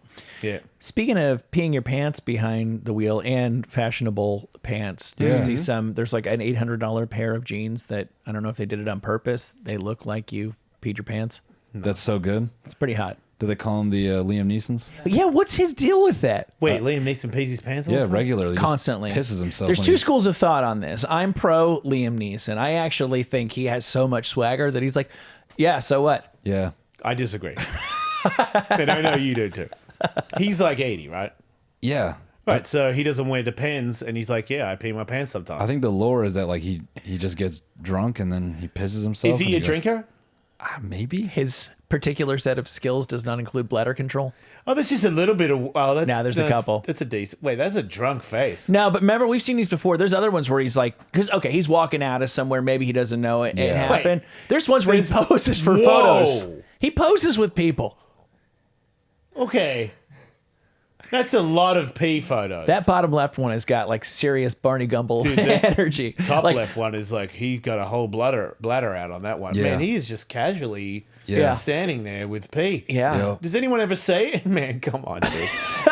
Yeah. Speaking of peeing your pants behind the wheel and fashionable pants, do Yeah. you see there's like an $800 pair of jeans that, I don't know if they did it on purpose. They look like you peed your pants. That's so good. It's pretty hot. Do they call him the Liam Neesons? But yeah, what's his deal with that? Wait, Liam Neeson pees his pants all Yeah, the time? regularly. Just Constantly. pisses himself. There's when two he's- schools of thought on this. I'm pro Liam Neeson. I actually think he has so much swagger that he's like, yeah, so what? Yeah. I disagree. And I know you do too. He's like 80, right? Yeah. Right, so he doesn't wear Depends, and he's like, yeah, I pee my pants sometimes. I think the lore is that like he just gets drunk and then he pisses himself. Is he a drinker? Maybe. His particular set of skills does not include bladder control. Oh, that's just a little bit of. Oh, that's, No, there's a couple. That's a decent. Wait, that's a drunk face. No, but remember, we've seen these before. There's other ones where he's like, because, okay, he's walking out of somewhere. Maybe he doesn't know it happened. There's ones where he poses for photos. He poses with people. Okay. That's a lot of pee photos. That bottom left one has got like serious Barney Gumble energy. Top like, left one is like he got a whole bladder out on that one. Yeah. Man, he is just casually Yeah. standing there with pee. Yeah. Yeah. Does anyone ever say, man, come on, dude.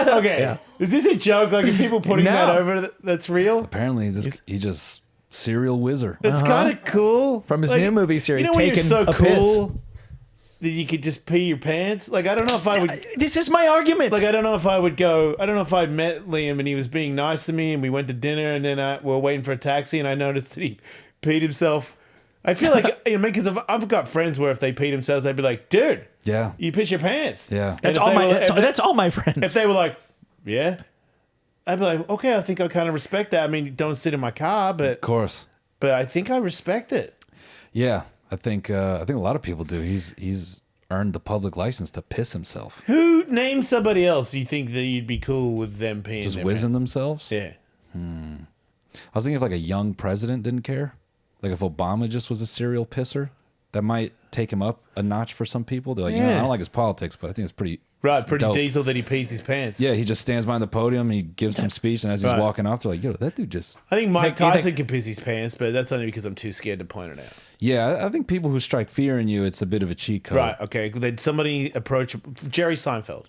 Okay. Is this a joke? Like, are people putting that over that's real? Apparently, he just serial whizzer. That's kind of cool. From his new movie series, You know when you're Taking so a cool that you could just pee your pants? Like, I don't know if I would... This is my argument. Like, I don't know if I would go... I don't know if I met Liam and he was being nice to me and we went to dinner and then we were waiting for a taxi and I noticed that he peed himself. I feel like, because I've got friends where if they peed themselves, they'd be like, dude, Yeah. you piss your pants. Yeah. that's all my friends. If they were like, yeah, I'd be like, okay, I think I kind of respect that. I mean, don't sit in my car, Of but course. I think I respect it. Yeah. I think a lot of people do. He's earned the public license to piss himself. Who name somebody else you think that you'd be cool with them peeing Just their whizzing pants? themselves? Yeah. I was thinking if like a young president didn't care. Like if Obama just was a serial pisser, that might take him up a notch for some people. They're like, I Yeah. don't like his politics, but I think it's pretty Pretty dope. diesel that he pees his pants. Yeah, he just stands behind the podium, he gives some speech, and as he's Right. walking off, they're like, yo, that dude just... I think Mike you think- Tyson can piss his pants, but that's only because I'm too scared to point it out. Yeah, I think people who strike fear in you, it's a bit of a cheat code. Right, okay. Then somebody approach Jerry Seinfeld.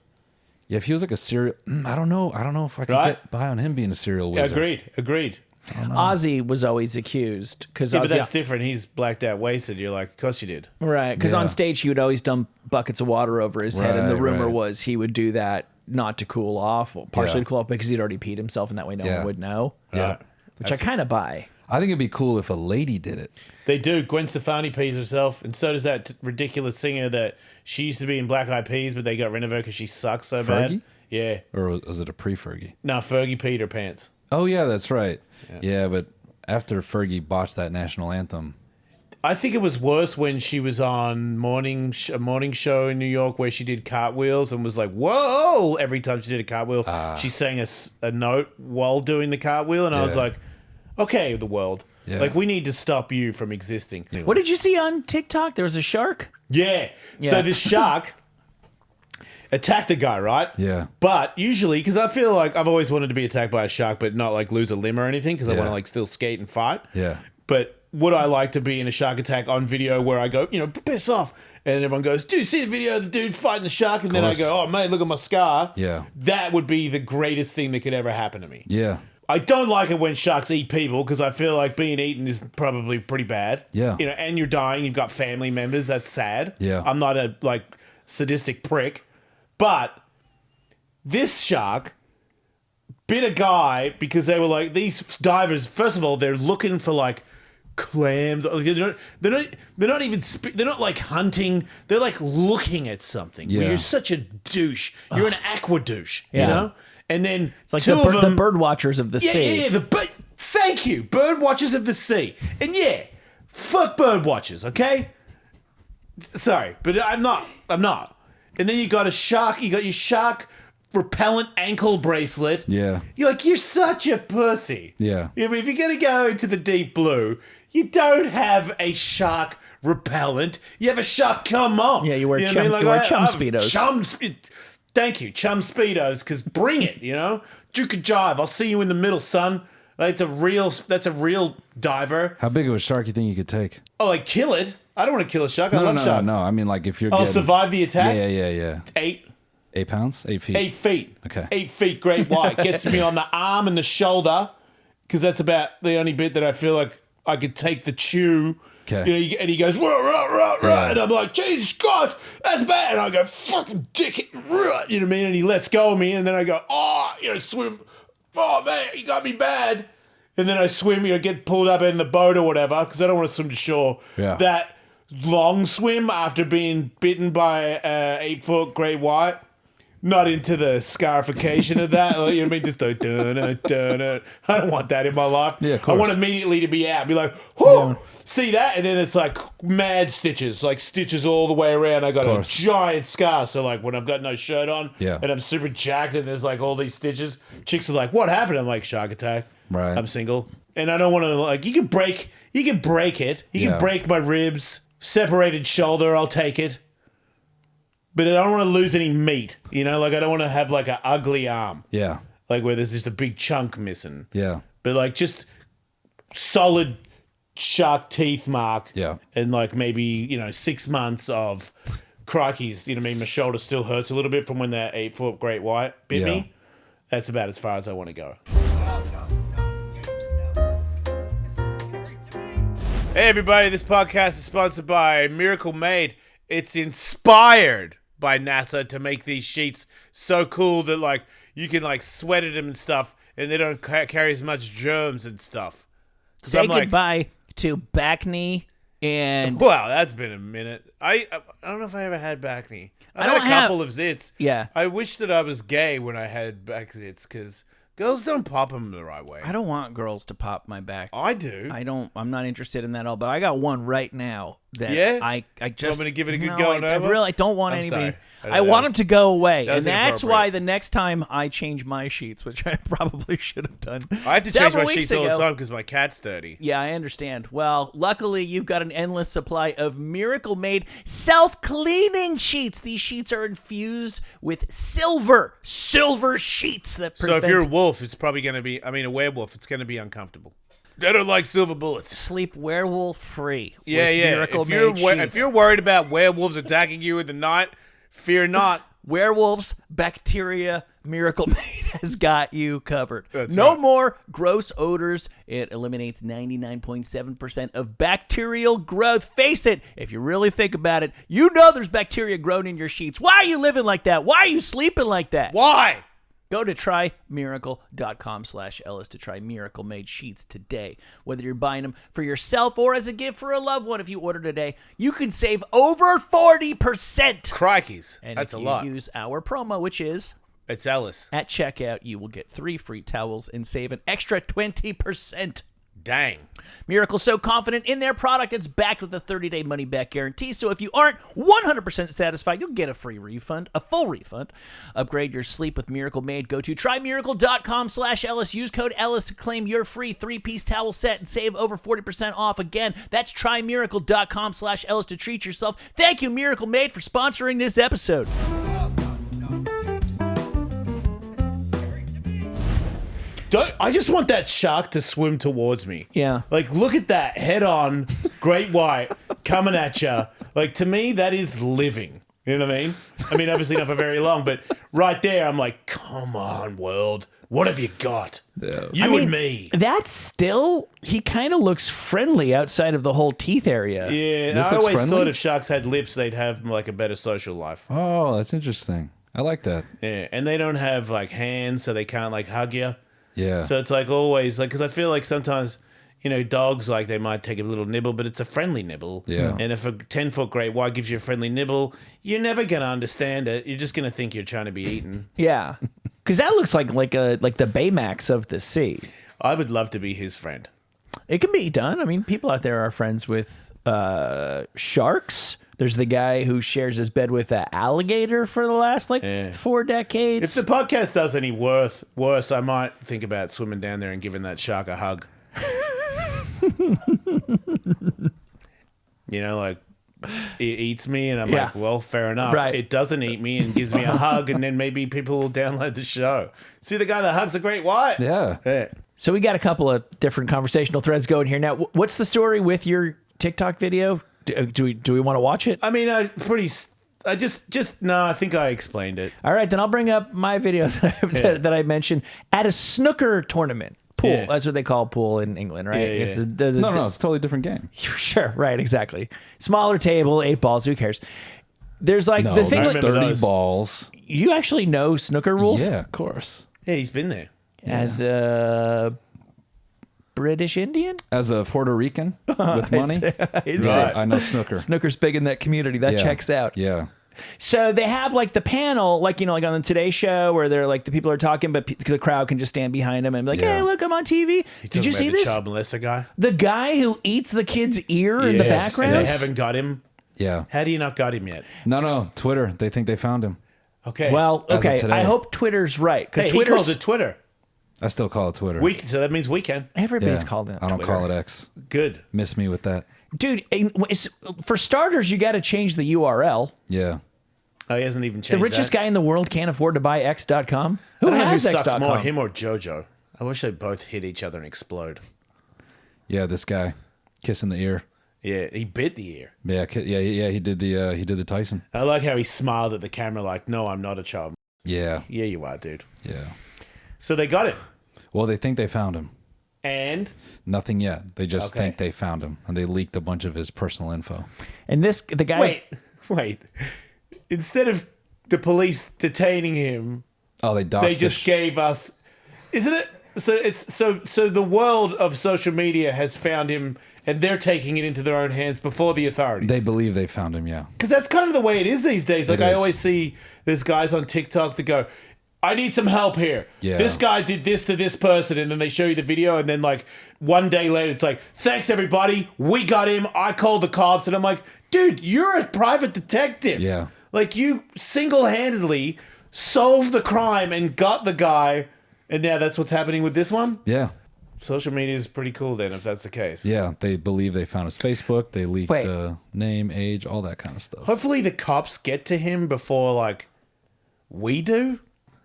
Yeah, if he was like a serial... I don't know if I could Right. get by on him being a serial Yeah, wizard. agreed. Ozzy was always accused because Yeah, but that's different. He's blacked out wasted. You're like, of course you did. right, because Yeah. on stage he would always dump buckets of water over his head, and the Right, rumor right. was he would do that not to cool off, well, partially Yeah. to cool off because he'd already peed himself, and that way no Yeah. one would know. Yeah. Which I kind of buy. I think it'd be cool if a lady did it. They do. Gwen Stefani pees herself, and so does that ridiculous singer that she used to be in Black Eyed Peas, but they got rid of her because she sucks so bad. Fergie? Yeah. Or was it a pre-Fergie? No, Fergie peed her pants. Oh, yeah, that's right. Yeah, but after Fergie botched that national anthem... I think it was worse when she was on a morning show in New York where she did cartwheels and was like, whoa, every time she did a cartwheel. She sang a note while doing the cartwheel, and I was Yeah. like, okay, the world. Yeah. Like, we need to stop you from existing. What did you see on TikTok? There was a shark. Yeah. Yeah. So this shark attacked the guy, right? Yeah. But usually, because I feel like I've always wanted to be attacked by a shark, but not like lose a limb or anything, because I Yeah. want to like still skate and fight. Yeah. But would I like to be in a shark attack on video where I go, piss off, and everyone goes, dude, see the video of the dude fighting the shark, and then I course. go, oh mate, look at my scar. Yeah. That would be the greatest thing that could ever happen to me. Yeah. I don't like it when sharks eat people because I feel like being eaten is probably pretty bad. Yeah. And you're dying. You've got family members. That's sad. Yeah. I'm not a sadistic prick, but this shark bit a guy because they were like, these divers. First of all, they're looking for like clams. They're not even. They're not like hunting. They're like looking at something. Yeah. You're such a douche. You're an aqua douche. You Yeah. know. And then It's like two of the them, bird watchers of the sea. yeah. Thank you, bird watchers of the sea. And yeah, fuck bird watchers, okay? Sorry, but I'm not. And then you got a shark. You got your shark repellent ankle bracelet. Yeah. You're such a pussy. Yeah. If you're gonna go into the deep blue, you don't have a shark repellent. You have a shark. Come on. Yeah, you wear know what chum- I mean? you wear chum Speedos. Thank you, chum speedos, because bring it, Duke and jive. I'll see you in the middle, son. That's a real diver. How big of a shark you think you could take? Oh, like kill it. I don't want to kill a shark. I love sharks. No. I mean, like if you're I'll getting... survive the attack. Yeah. 8 pounds? 8 feet? 8 feet. Okay. 8 feet, great white. Gets me on the arm and the shoulder, because that's about the only bit that I feel like I could take the chew. Okay. And he goes, rah, rah, rah, rah, Yeah. and I'm like, Jesus Christ, that's bad. And I go, fucking dick, rah, you know what I mean? And he lets go of me, and then I go, swim. Oh, man, he got me bad. And then I swim, get pulled up in the boat or whatever, because I don't want to swim to shore. Yeah. That long swim after being bitten by 8 foot great white not into the scarification of that. Like, you know what I mean? Just a dun. I don't want that in my life. Yeah, of I course. want immediately to be out, be like, whoo, see that? And then it's like mad stitches, like stitches all the way around. I got a giant scar. So like when I've got no shirt on and I'm super jacked and there's like all these stitches, chicks are like, what happened? I'm like, shark attack. Right. I'm single. And I don't want to, like, you can break it. You can break my ribs, separated shoulder, I'll take it. But I don't want to lose any meat, you know? Like, I don't want to have, like, an ugly arm. Yeah. Like, where there's just a big chunk missing. Yeah. But, like, just solid shark teeth mark. Yeah. And, like, maybe, 6 months of crikeys. You know what I mean? My shoulder still hurts a little bit from when that 8-foot great white bit me. That's about as far as I want to go. Hey, everybody. This podcast is sponsored by Miracle Made. It's inspired by NASA to make these sheets so cool that, like, you can, like, sweat at them and stuff, and they don't carry as much germs and stuff. Say goodbye to back knee and... Wow, that's been a minute. I don't know if I ever had back knee. I've had a couple of zits. Yeah. I wish that I was gay when I had back zits, because girls don't pop them the right way. I don't want girls to pop my back. I do. I'm not interested in that at all, but I got one right now that I just... You want me to give it a good going over? I really don't want anybody... Sorry. I want them to go away. And that's inappropriate. why the next time I change my sheets, which I probably should have done I have to change my sheets all the time because my cat's dirty. Yeah, I understand. Well, luckily, you've got an endless supply of Miracle Made self-cleaning sheets. These sheets are infused with silver sheets that prevent... So if you're a wolf, it's probably going to be... I mean, a werewolf, it's going to be uncomfortable. I don't like silver bullets. Sleep werewolf-free. Yeah. Miracle Made sheets. If you're worried about werewolves attacking you in the night, fear not. Werewolves, bacteria, Miracle Made has got you covered. That's no right. more gross odors. It eliminates 99.7% of bacterial growth. Face it, if you really think about it, you know there's bacteria growing in your sheets. Why are you living like that? Why are you sleeping like that? Why? Go to trymiracle.com/Ellis to try Miracle Made sheets today. Whether you're buying them for yourself or as a gift for a loved one, if you order today, you can save over 40%. Crikeys. And that's if a you lot. use our promo, which is... It's Ellis. At checkout, you will get 3 free towels and save an extra 20%. Dang. Miracle's so confident in their product, it's backed with a 30-day money-back guarantee. So if you aren't 100% satisfied, you'll get a free refund, a full refund. Upgrade your sleep with Miracle Made. Go to trymiracle.com/Ellis. Use code Ellis to claim your free 3-piece towel set and save over 40% off. Again, that's trymiracle.com/Ellis to treat yourself. Thank you, Miracle Made, for sponsoring this episode. I just want that shark to swim towards me. Yeah. Like, look at that head-on great white coming at you. Like, to me, that is living. You know what I mean? I mean, obviously not for very long, but right there, I'm like, come on, world. What have you got? Yeah. You and me. That's still, he kind of looks friendly outside of the whole teeth area. Yeah, This I looks always friendly? thought if sharks had lips, they'd have like a better social life. Oh, that's interesting. I like that. Yeah, and they don't have like hands, so they can't like hug you. Yeah. So it's like always like, because I feel like sometimes, dogs, like, they might take a little nibble, but it's a friendly nibble. Yeah. And if a 10-foot great white gives you a friendly nibble, you're never going to understand it. You're just going to think you're trying to be eaten. Yeah. Because that looks like the Baymax of the sea. I would love to be his friend. It can be done. I mean, people out there are friends with sharks. There's the guy who shares his bed with an alligator for the last 4 decades. If the podcast does any worse, I might think about swimming down there and giving that shark a hug. Like, it eats me, and I'm like, well, fair enough. Right. It doesn't eat me and gives me a hug, and then maybe people will download the show. See the guy that hugs a great white? Yeah. So we got a couple of different conversational threads going here. Now, what's the story with your TikTok video? Do we want to watch it? I mean, I think I explained it. All right, then I'll bring up my video that I mentioned at a snooker tournament. Pool. Yeah. That's what they call pool in England, right? Yeah, It's yeah. No, it's a totally different game. Sure, right, exactly. Smaller table, 8 balls, who cares? There's like No, the thing there's like 30 those. balls. you actually know snooker rules Yeah, of course. Yeah, he's been there. as a British Indian? As a Puerto Rican with money, It's- Right. I know snooker. Snooker's big in that community. That Yeah. checks out. Yeah. So they have like the panel, like, like on the Today Show where they're like the people are talking, but the crowd can just stand behind them and be like, hey, look, I'm on TV. Did you see the this? child molester guy? The guy who eats the kid's ear in the background? And they haven't got him? Yeah. How do you not got him yet? No. Twitter. They think they found him. Okay. Well, As of okay. today. I hope Twitter's right. Because He calls it Twitter. I still call it Twitter. So that means we can. Everybody's called it I don't Twitter. call it X. Good. Miss me with that. Dude, for starters, you got to change the URL. Yeah. Oh, he hasn't even changed The richest guy in the world can't afford to buy X.com. Who I don't know has who sucks X.com? more, him or JoJo? I wish they both hit each other and explode. Yeah, this guy kissing the ear. Yeah, he bit the ear. Yeah, he did the Tyson. I like how he smiled at the camera like, no, I'm not a child. Yeah. Yeah, you are, dude. Yeah. So they got it. Well, they think they found him. And? Nothing yet. They just Okay. think they found him, and they leaked a bunch of his personal info. And the guy... Wait. Instead of the police detaining him, Oh, they doxed they just gave us... Isn't it? So it's so the world of social media has found him, and they're taking it into their own hands before the authorities. They believe they found him, yeah. Because that's kind of the way it is these days. Like, It I is. always see there's guys on TikTok that go, I need some help here. Yeah. This guy did this to this person, and then they show you the video, and then like one day later, it's like, thanks everybody, we got him. I called the cops, and I'm like, dude, you're a private detective. Yeah. Like, you single-handedly solved the crime and got the guy, and now that's what's happening with this one. Yeah. Social media is pretty cool then, if that's the case. Yeah, they believe they found his Facebook. They leaked Wait. name, age, all that kind of stuff. Hopefully the cops get to him before like we do.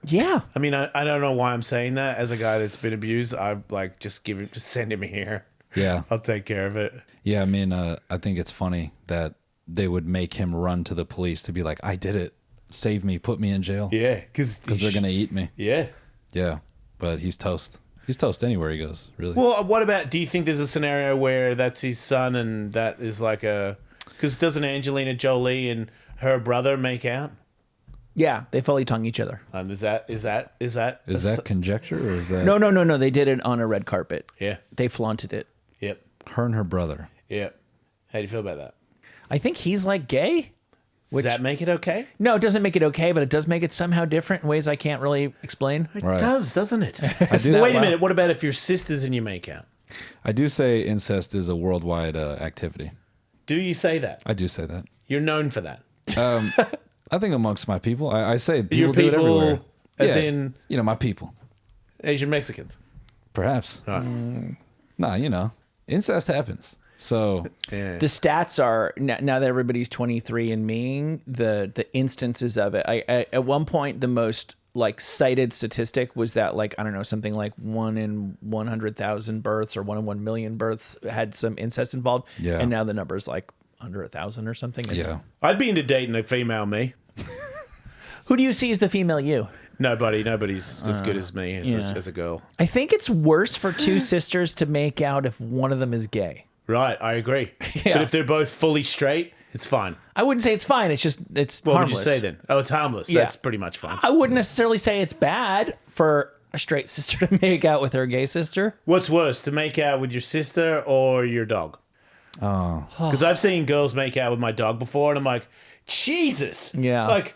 Yeah. I mean, I don't know why I'm saying that. As a guy that's been abused, I like just send him here. Yeah. I'll take care of it. Yeah, I mean, I think it's funny that they would make him run to the police to be like, I did it. Save me. Put me in jail. Yeah, because Because they're going to eat me. Yeah. Yeah. But he's toast. He's toast anywhere he goes, really. Well, what about? Do you think there's a scenario where that's his son and that is like a? Because doesn't Angelina Jolie and her brother make out? Yeah, they fully tongue each other. Is that? Is that conjecture or is that No. They did it on a red carpet. Yeah. They flaunted it. Yep. her and her brother? Yep. How do you feel about that? I think he's like gay. Does that make it okay? No, it doesn't make it okay, but it does make it somehow different in ways I can't really explain. It Right. does, doesn't it? do. Wait a minute. What about if your sisters and you make out? I do say incest is a worldwide activity. Do you say that? I do say that. You're known for that. I think amongst my people, I say people Your do it people, everywhere. as Yeah, in my people. Asian Mexicans. Perhaps. Nah, incest happens. So Yeah. The stats are now that everybody's 23 and meing the instances of it. I at one point the most like cited statistic was that like I don't know something like 1 in 100,000 births or 1 in 1 million births had some incest involved. Yeah. And now the number's like under 1,000 or something. It's, yeah, I'd be into dating a female me. Who do you see as the female you? Nobody's as good as me as a girl. I think it's worse for two sisters to make out if one of them is gay. Right, I agree. Yeah. But if they're both fully straight, it's fine. I wouldn't say it's fine. It's just it's What harmless. would you say then? Oh, it's harmless. Yeah. That's pretty much fine. I wouldn't necessarily say it's bad for a straight sister to make out with her gay sister. What's worse, to make out with your sister or your dog? oh, Because I've seen girls make out with my dog before, and I'm like, Jesus. Yeah. Like,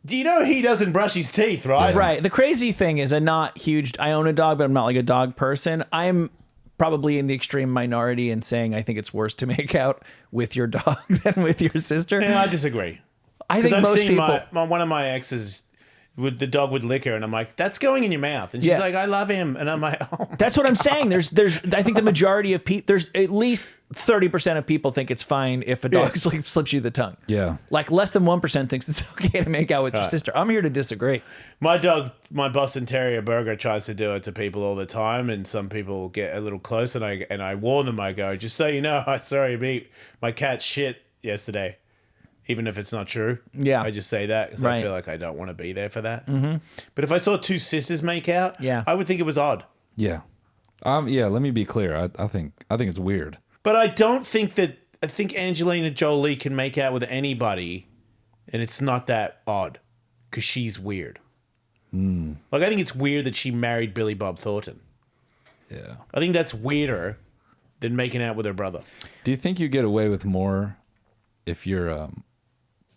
do you know he doesn't brush his teeth, right? Right. The crazy thing is, I'm not huge. I own a dog, but I'm not like a dog person. I'm probably in the extreme minority in saying I think it's worse to make out with your dog than with your sister. Yeah, I disagree. I Because think I've most seen people. one of my exes, the dog would lick her, and I'm like, that's going in your mouth. And she's Yeah. like, I love him. And I'm like, oh. That's what I'm saying. There's. I think the majority of people. There's at least 30% of people think it's fine if a dog slips you the tongue. yeah. Like less than 1% thinks it's okay to make out with your sister. I'm here to disagree. My dog, my Boston Terrier Burger, tries to do it to people all the time, and some people get a little close, and I warn them. I go, just so you know, I sorry, beat my cat shit yesterday, even if it's not true. Yeah. I just say that because I Right. feel like I don't want to be there for that. Mm-hmm. But if I saw two sisters make out, Yeah. I would think it was odd. Yeah. Yeah, let me be clear. I think it's weird. But I don't think that. I think Angelina Jolie can make out with anybody, and it's not that odd because she's weird. Like, I think it's weird that she married Billy Bob Thornton. Yeah. I think that's weirder than making out with her brother. Do you think you get away with more if you're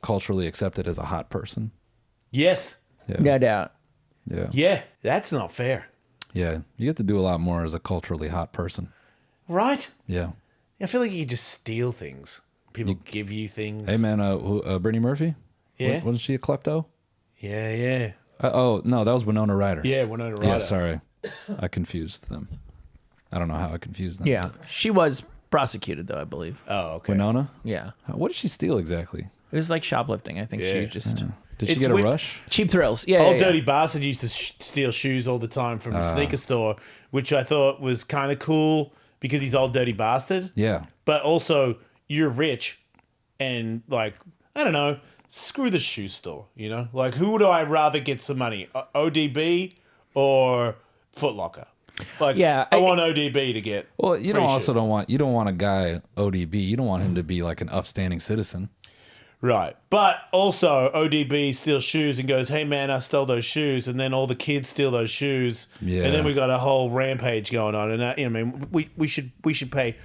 culturally accepted as a hot person. Yes. Yeah. No doubt. Yeah. Yeah. That's not fair. Yeah. You get to do a lot more as a culturally hot person. Right? Yeah. I feel like you can just steal things. People give you things. Hey, man, Brittany Murphy? Yeah. Wasn't she a klepto? Yeah, yeah. Oh, no, that was Winona Ryder. Yeah, Winona Ryder. Yeah, sorry. I confused them. I don't know how I confused them. Yeah. She was prosecuted, though, I believe. Oh, okay. Winona? Yeah. What did she steal exactly? It was like shoplifting. I think Yeah. she just... Did she It's get a weird. rush? Cheap thrills. Yeah, Old yeah, Dirty Bastard used to steal shoes all the time from the sneaker store, which I thought was kind of cool because he's Old Dirty Bastard. Yeah. But also, you're rich and, like, I don't know, screw the shoe store, you know? Like, who do I rather get some money? ODB or Foot Locker? Like, Yeah, I want ODB to get Well, you free don't shit. want a guy ODB. You don't want him to be like an upstanding citizen. Right. But also, ODB steals shoes and goes, hey, man, I stole those shoes. And then all the kids steal those shoes. Yeah. And then we got a whole rampage going on. And, I mean, we should pay.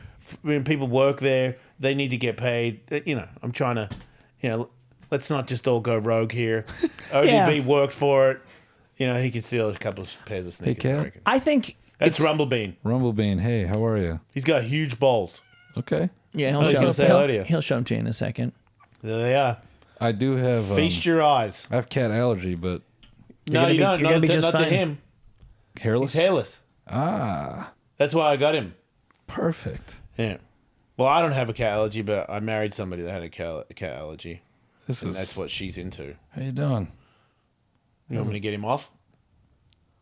When people work there, they need to get paid. You know, I'm trying to, let's not just all go rogue here. ODB worked for it. You know, he could steal a couple of pairs of sneakers, Cat. I reckon. I think... That's Rumblebean. Rumblebean, hey, how are you? He's got huge balls. Okay. Yeah, I was gonna say hello to you. he'll show them to you in a second. There they are. I do have Feast your eyes. I have cat allergy, but No, you don't. you're gonna be Not just to fine. him. hairless. He's hairless. Ah, That's why I got him. perfect. Yeah. Well, I don't have a cat allergy, but I married somebody that had a cat allergy. This And is that's what she's into. How you doing? You want me to get him off?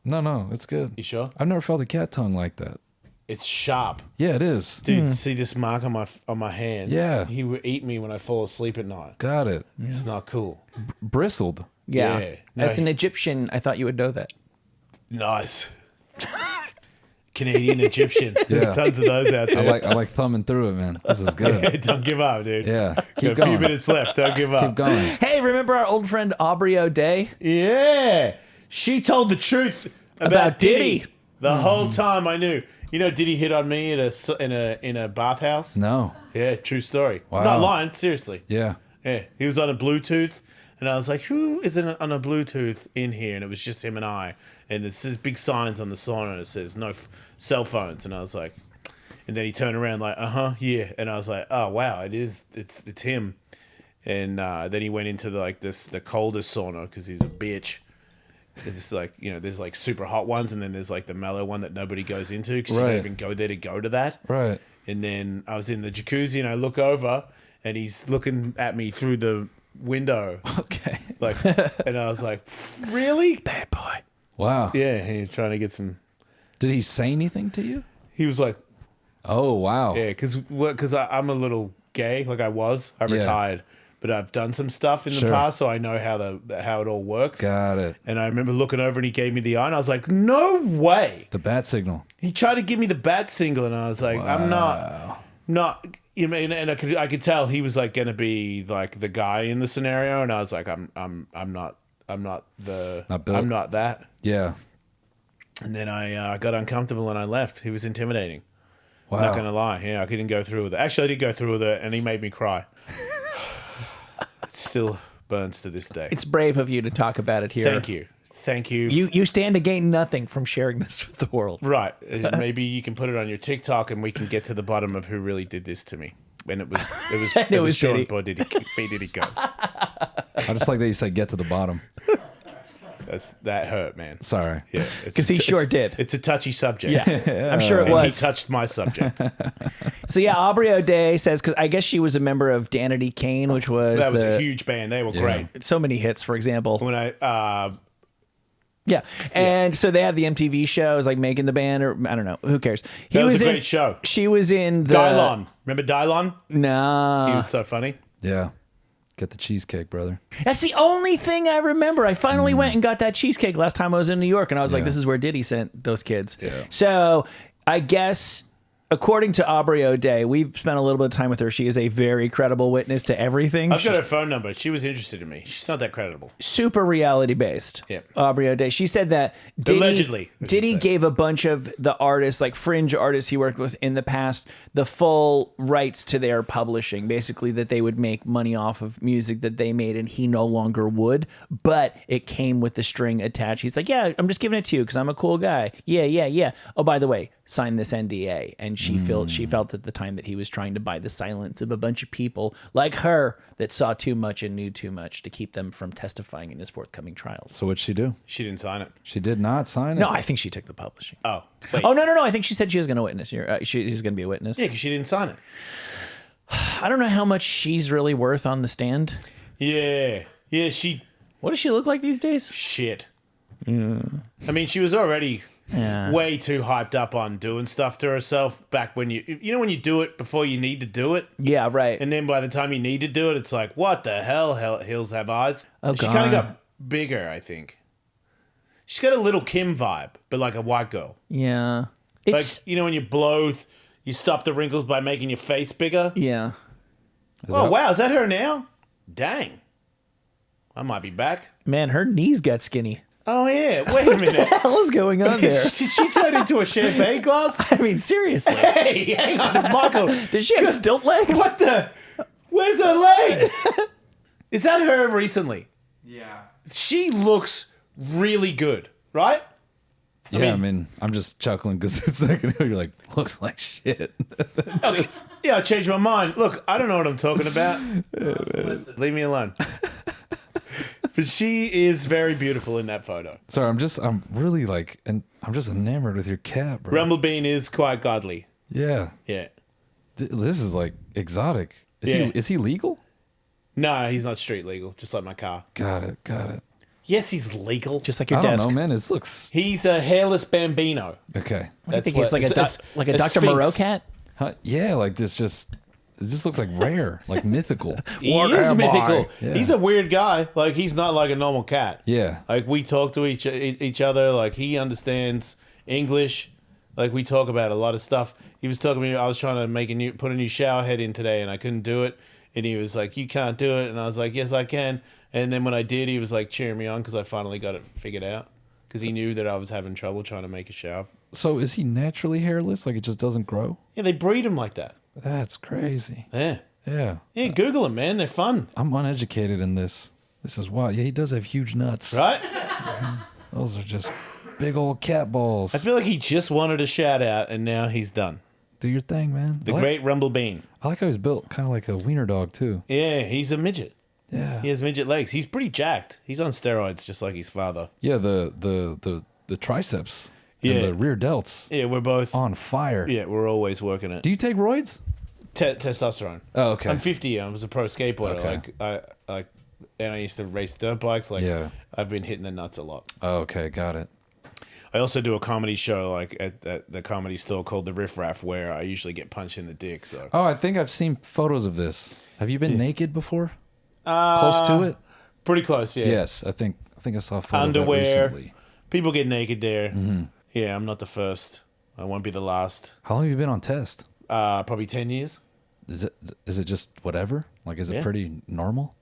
No, it's good. You sure? I've never felt a cat tongue like that. It's sharp. Yeah, it is. Dude, see this mark on my hand? Yeah. He would eat me when I fall asleep at night. Got it. It's not cool. Bristled. Yeah. Yeah. As No. an Egyptian, I thought you would know that. Nice. Canadian Egyptian. There's Yeah. tons of those out there. I like thumbing through it, man. This is good. Don't give up, dude. Yeah. Got Keep a going. few minutes left. Don't give up. Keep going. Hey, remember our old friend Aubrey O'Day? Yeah. She told the truth about Diddy. Diddy. The whole time I knew. You know, Diddy hit on me in a bathhouse? No. Yeah, true story. Wow. I'm not lying, seriously. Yeah. Yeah, he was on a Bluetooth, and I was like, who is on a Bluetooth in here? And it was just him and I. And it says big signs on the sauna, and it says no cell phones. And I was like, and then he turned around like, yeah. And I was like, oh, wow, it's him. And then he went into the coldest sauna because he's a bitch. It's like, there's like super hot ones, and then there's like the mellow one that nobody goes into because you Right. don't even go there to go to that. Right. And then I was in the jacuzzi, and I look over, and he's looking at me through the window, Okay. like, and I was like, really? Bad boy. Wow. Yeah, and he was trying to get some. Did he say anything to you? He was like, Oh, wow. yeah, because I'm a little gay, like I was. I Yeah. retired, but I've done some stuff in the Sure. past, so I know how it all works. Got it. And I remember looking over, and he gave me the eye, and I was like, no way. The bat signal. He tried to give me the bat signal, and I was like, I'm not. You know, and I could tell he was like going to be like the guy in the scenario, and I was like, I'm not the Not built. I'm not that. Yeah. And then I got uncomfortable and I left. He was intimidating. Wow. Not gonna lie, yeah, I couldn't go through with it. Actually, I did go through with it, and he made me cry. It still burns to this day. It's brave of you to talk about it here. Thank you. You stand to gain nothing from sharing this with the world. Right. Maybe you can put it on your TikTok, and we can get to the bottom of who really did this to me. And it was Sean Diddy. Paul Diddy. Diddy Combs. I just like that you said get to the bottom. That hurt, man. Sorry. Yeah, 'Cause he sure did. It's a touchy subject. Yeah, I'm sure it And was. he touched my subject. So yeah, Aubrey O'Day says, because I guess she was a member of Danity Kane, which was That was a huge band. They were great. so many hits, for example. When I Yeah, and so they had the MTV show, it was like making the band, or I don't know, who cares? That was a great show. She was in the Dylon. Remember Dylon? No, He was so funny. Yeah. Get the cheesecake, brother. that's the only thing I remember. I finally went and got that cheesecake last time I was in New York, and I was like, Yeah. "This is where Diddy sent those kids." Yeah. So I guess according to Aubrey O'Day, we've spent a little bit of time with her. She is a very credible witness to everything. I've got her phone number. She was interested in me. She's not that credible. Super reality based. Yep. Aubrey O'Day. She said that Allegedly, I should Diddy say. gave a bunch of the artists, like fringe artists he worked with in the past, the full rights to their publishing. Basically, that they would make money off of music that they made, and he no longer would. But it came with the string attached. He's like, yeah, I'm just giving it to you because I'm a cool guy. Yeah. Oh, by the way, sign this NDA. And she felt at the time that he was trying to buy the silence of a bunch of people like her that saw too much and knew too much to keep them from testifying in his forthcoming trials. So what'd she do? She didn't sign it. She did not sign it. No, I think she took the publishing. Oh, wait. Oh, no. I think she said she was going to witness. She's going to be a witness. Yeah, because she didn't sign it. I don't know how much she's really worth on the stand. Yeah. Yeah, she... What does she look like these days? Shit. I mean, she was already way too hyped up on doing stuff to herself back when you know when you do it before you need to do it? Yeah, right. And then by the time you need to do it, it's like, what the hell? Hills have eyes. Oh, she God. kind of got bigger, I think. She's got a little Kim vibe, but like a white girl. Yeah. Like, It's... you know when you blow, you stop the wrinkles by making your face bigger? yeah. Wow, is that her now? Dang. I might be back. Man, her knees got skinny. Oh, yeah. Wait a minute. What the hell is going on there? Did she turn into a champagne glass? I mean, seriously. Hey, hang on, Michael. Does she have stilt legs? What the? Where's her legs? Is that her recently? Yeah. She looks really good, right? Yeah, I mean, I'm just chuckling because it's like, you're like, looks like shit. Okay. Yeah, I changed my mind. Look, I don't know what I'm talking about. Leave me alone. But she is very beautiful in that photo. Sorry, I'm really like, and I'm just enamored with your cat, bro. Rumblebean is quite godly. Yeah. Yeah. This is like exotic. Yeah. Is he legal? No, he's not street legal, just like my car. Got it. Yes, he's legal. Just like your I don't desk. know, man. It looks He's a hairless bambino. okay. What do you think what- he's like it's- like a a Dr. sphinx. Moreau cat? Huh? Yeah, like this just. It just looks like rare, like mythical. He What is am mythical. I? Yeah. He's a weird guy. Like, he's not like a normal cat. Yeah. Like, we talk to each other. Like, he understands English. Like, we talk about a lot of stuff. He was talking to me. I was trying to put a new shower head in today, and I couldn't do it. And he was like, "You can't do it." And I was like, "Yes, I can." And then when I did, he was like cheering me on because I finally got it figured out. Because he knew that I was having trouble trying to make a shower. So is he naturally hairless? Like it just doesn't grow? Yeah, they breed him like that. That's crazy. Yeah. Yeah. Yeah, Google them, man. They're fun. I'm uneducated in this. This is wild. Yeah, he does have huge nuts. Right? Those are just big old cat balls. I feel like he just wanted a shout out, and now he's done. Do your thing, man. The great Rumblebean. I like how he's built kind of like a wiener dog, too. Yeah, he's a midget. Yeah. He has midget legs. He's pretty jacked. He's on steroids, just like his father. Yeah, the triceps Yeah. and the rear delts Yeah, we're both. on fire. Yeah, we're always working it. Do you take roids? Testosterone. Oh, okay. I'm 50. I was a pro skateboarder. Okay. And I used to race dirt bikes. Like, Yeah. I've been hitting the nuts a lot. Oh, okay, got it. I also do a comedy show, like at the comedy store called the Riff Raff, where I usually get punched in the dick. So Oh, I think I've seen photos of this. Have you been naked before? Close to it? pretty close. Yeah. Yes, I think I saw a photo Underwear. of that recently. People get naked there. Mm-hmm. Yeah, I'm not the first. I won't be the last. How long have you been on test? Probably 10 years. Is it just whatever? Like, is it Yeah. pretty normal?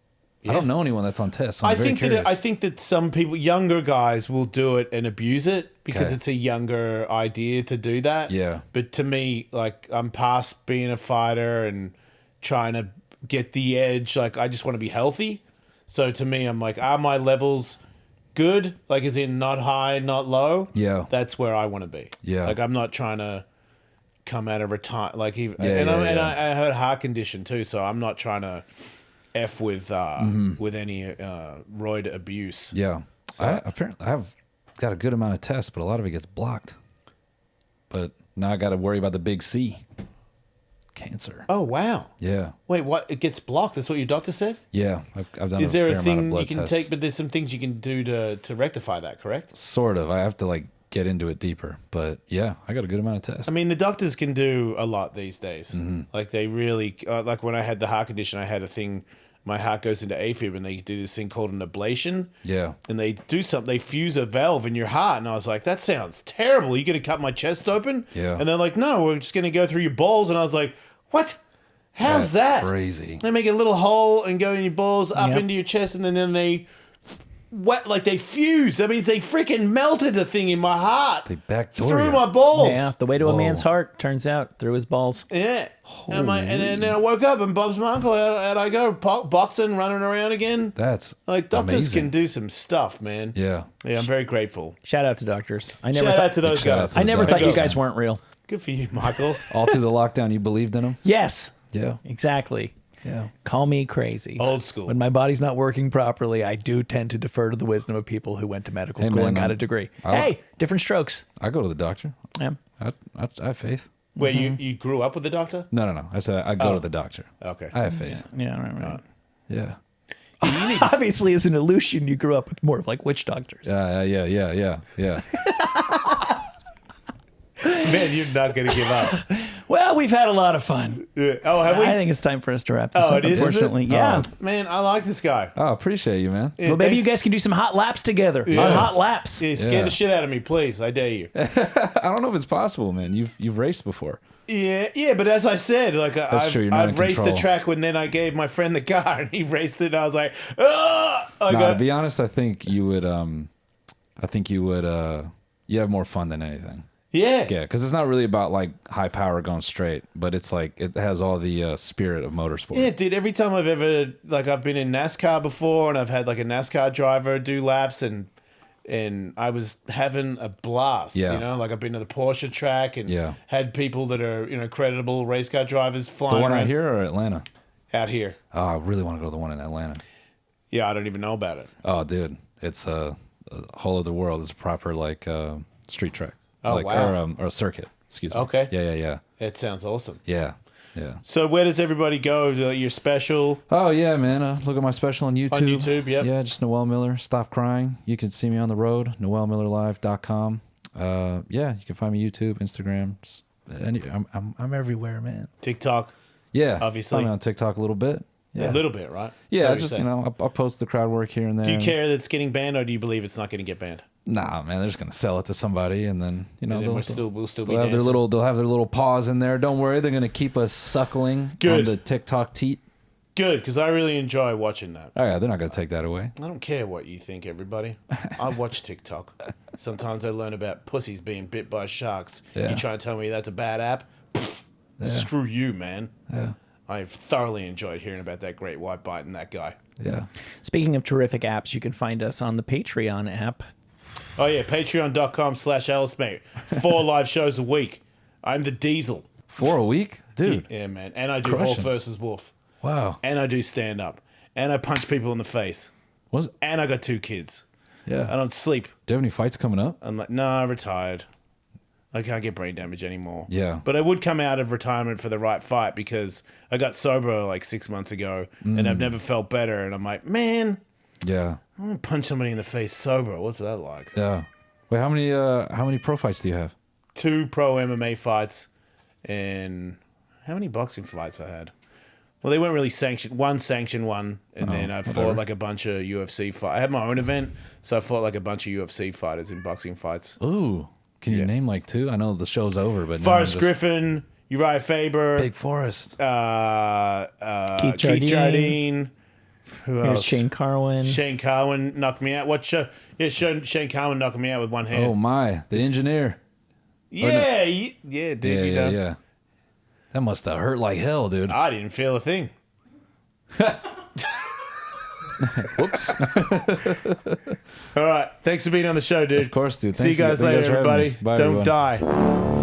Yeah. I don't know anyone that's on test. So I'm very curious. I think that some people, younger guys, will do it and abuse it because Okay. it's a younger idea to do that. Yeah. But to me, like, I'm past being a fighter and trying to get the edge. Like, I just want to be healthy. So to me, I'm like, are my levels good? Like, as in not high, not low? Yeah. That's where I want to be. Yeah. Like, I'm not trying to come out of retire. Like, Yeah, yeah. I have a heart condition too, so I'm not trying to F with any roid abuse. Yeah. Apparently I have got a good amount of tests, but a lot of it gets blocked. But now I got to worry about the big C. Cancer. Oh wow! Yeah. Wait, what? It gets blocked? That's what your doctor said. Yeah. I've done Is a there fair a amount of thing you blood can tests. take? But there's some things you can do to rectify that. Correct? Sort of. I have to like get into it deeper. But yeah, I got a good amount of tests. I mean, the doctors can do a lot these days. Mm-hmm. Like they really like when I had the heart condition, I had a thing. my heart goes into AFib, and they do this thing called an ablation. Yeah. And they do something. They fuse a valve in your heart, and I was like, that sounds terrible. You going to cut my chest open? Yeah. And they're like, no, we're just going to go through your balls. And I was like, what? How's That's that? crazy. They make a little hole and go in your balls up Yep. into your chest, and then they they fuse. That means they freaking melted the thing in my heart. They backdoor through you. my balls. Yeah, the way to a Whoa. man's heart, turns out, through his balls. Yeah. And then I woke up and Bob's my uncle, and I go boxing, running around again. That's Like, doctors amazing. can do some stuff, man. Yeah. Yeah, I'm very grateful. Shout out to doctors. I never Shout thought, out to those Shout out guys. to I never the thought you doctors. guys weren't real. Good for you, Michael. All through the lockdown, you believed in them? Yes, Yeah. exactly. Yeah. Call me crazy. Old school. When my body's not working properly, I do tend to defer to the wisdom of people who went to medical school man, and got a degree. Hey, different strokes. I go to the doctor. Yeah. I have faith. Where you grew up with the doctor? No. I said I go to the doctor. Okay. I have faith. Yeah, right. Yeah. You need to Obviously, as an Aleutian, you grew up with more of like witch doctors. Yeah. man, you're not going to give up. Well, we've had a lot of fun. Yeah. Oh, have we? I think it's time for us to wrap this Oh, up. it is, is it? Unfortunately, yeah. Man, I like this guy. Oh, appreciate you, man. Yeah, Well, maybe thanks. you guys can do some hot laps together on Hot Laps. Yeah, scare Yeah. the shit out of me, please. I dare you. I don't know if it's possible, man. You've raced before. Yeah, but as I said, like I've, true, you're not I've in raced the control. track when then I gave my friend the car and he raced it and I was like, ah! To be honest, I think you would. You have more fun than anything. yeah. Yeah, because it's not really about like high power going straight, but it's like it has all the spirit of motorsport. Yeah, dude, every time I've been in NASCAR before and I've had like a NASCAR driver do laps and I was having a blast, Yeah. you know, like I've been to the Porsche track and Yeah. had people that are, creditable race car drivers flying The one around out here or Atlanta? out here. Oh, I really want to go to the one in Atlanta. Yeah, I don't even know about it. Oh, dude, it's a whole other world. It's a proper like street track. Oh, like, wow. Or a circuit. Excuse me. Okay. Yeah. It sounds awesome. Yeah. So where does everybody go? Your special? Oh yeah, man. Look at my special on YouTube. On YouTube, yep. Yeah, just Noel Miller. Stop crying. You can see me on the road. NoelMillerLive.com. Yeah, you can find me YouTube, Instagram. I'm everywhere, man. TikTok? Yeah, Obviously. find me on TikTok a little bit. Yeah, A little bit, right? Yeah, So I you're just saying. I'll post the crowd work here and there. Do you care that it's getting banned, or do you believe it's not going to get banned? Nah, man, they're just gonna sell it to somebody, and then And then they'll we'll still be have their dancing. they'll have their little paws in there. Don't worry, they're gonna keep us suckling Good. on the TikTok teat. Good, because I really enjoy watching that. Oh yeah, they're not gonna take that away. I don't care what you think, everybody. I watch TikTok. Sometimes I learn about pussies being bit by sharks. Yeah. You trying to tell me that's a bad app? Pfft, screw you, man. Yeah, I've thoroughly enjoyed hearing about that great white bite and that guy. yeah. Speaking of terrific apps, you can find us on the Patreon app. Oh, yeah, patreon.com/Ellis, mate. 4 live shows a week. I'm the Diesel. 4 a week, dude. Yeah, man. And I do Crushing. Hulk versus Wolf. Wow. And I do stand-up. And I punch people in the face. Was And I got 2 kids. I yeah. don't sleep. Do you have any fights coming up? I'm like, nah, retired. I can't get brain damage anymore. Yeah. But I would come out of retirement for the right fight because I got sober like 6 months ago and I've never felt better. And I'm like, man, Yeah, I'm going to punch somebody in the face sober. What's that like? yeah. Wait, how many pro fights do you have? 2 pro MMA fights and how many boxing fights I had? Well, they weren't really sanctioned. One sanctioned one, and then I fought like a bunch of UFC fights. I had my own event, so I fought like a bunch of UFC fighters in boxing fights. Ooh, can you name like 2? I know the show's over, but Forrest Griffin, Uriah Faber, Big Forrest. Keith Jardine. Jardine. Who Here's else? Shane Carwin. Shane Carwin knocked me out. What show? Yeah, Shane Carwin knocked me out with one hand. Oh my, the engineer. yeah, dude. Yeah, you know. yeah. That must have hurt like hell, dude. I didn't feel a thing. Whoops. All right. Thanks for being on the show, dude. Of course, dude. See you Thanks guys later, for having me. everybody. Bye, Don't everyone. die.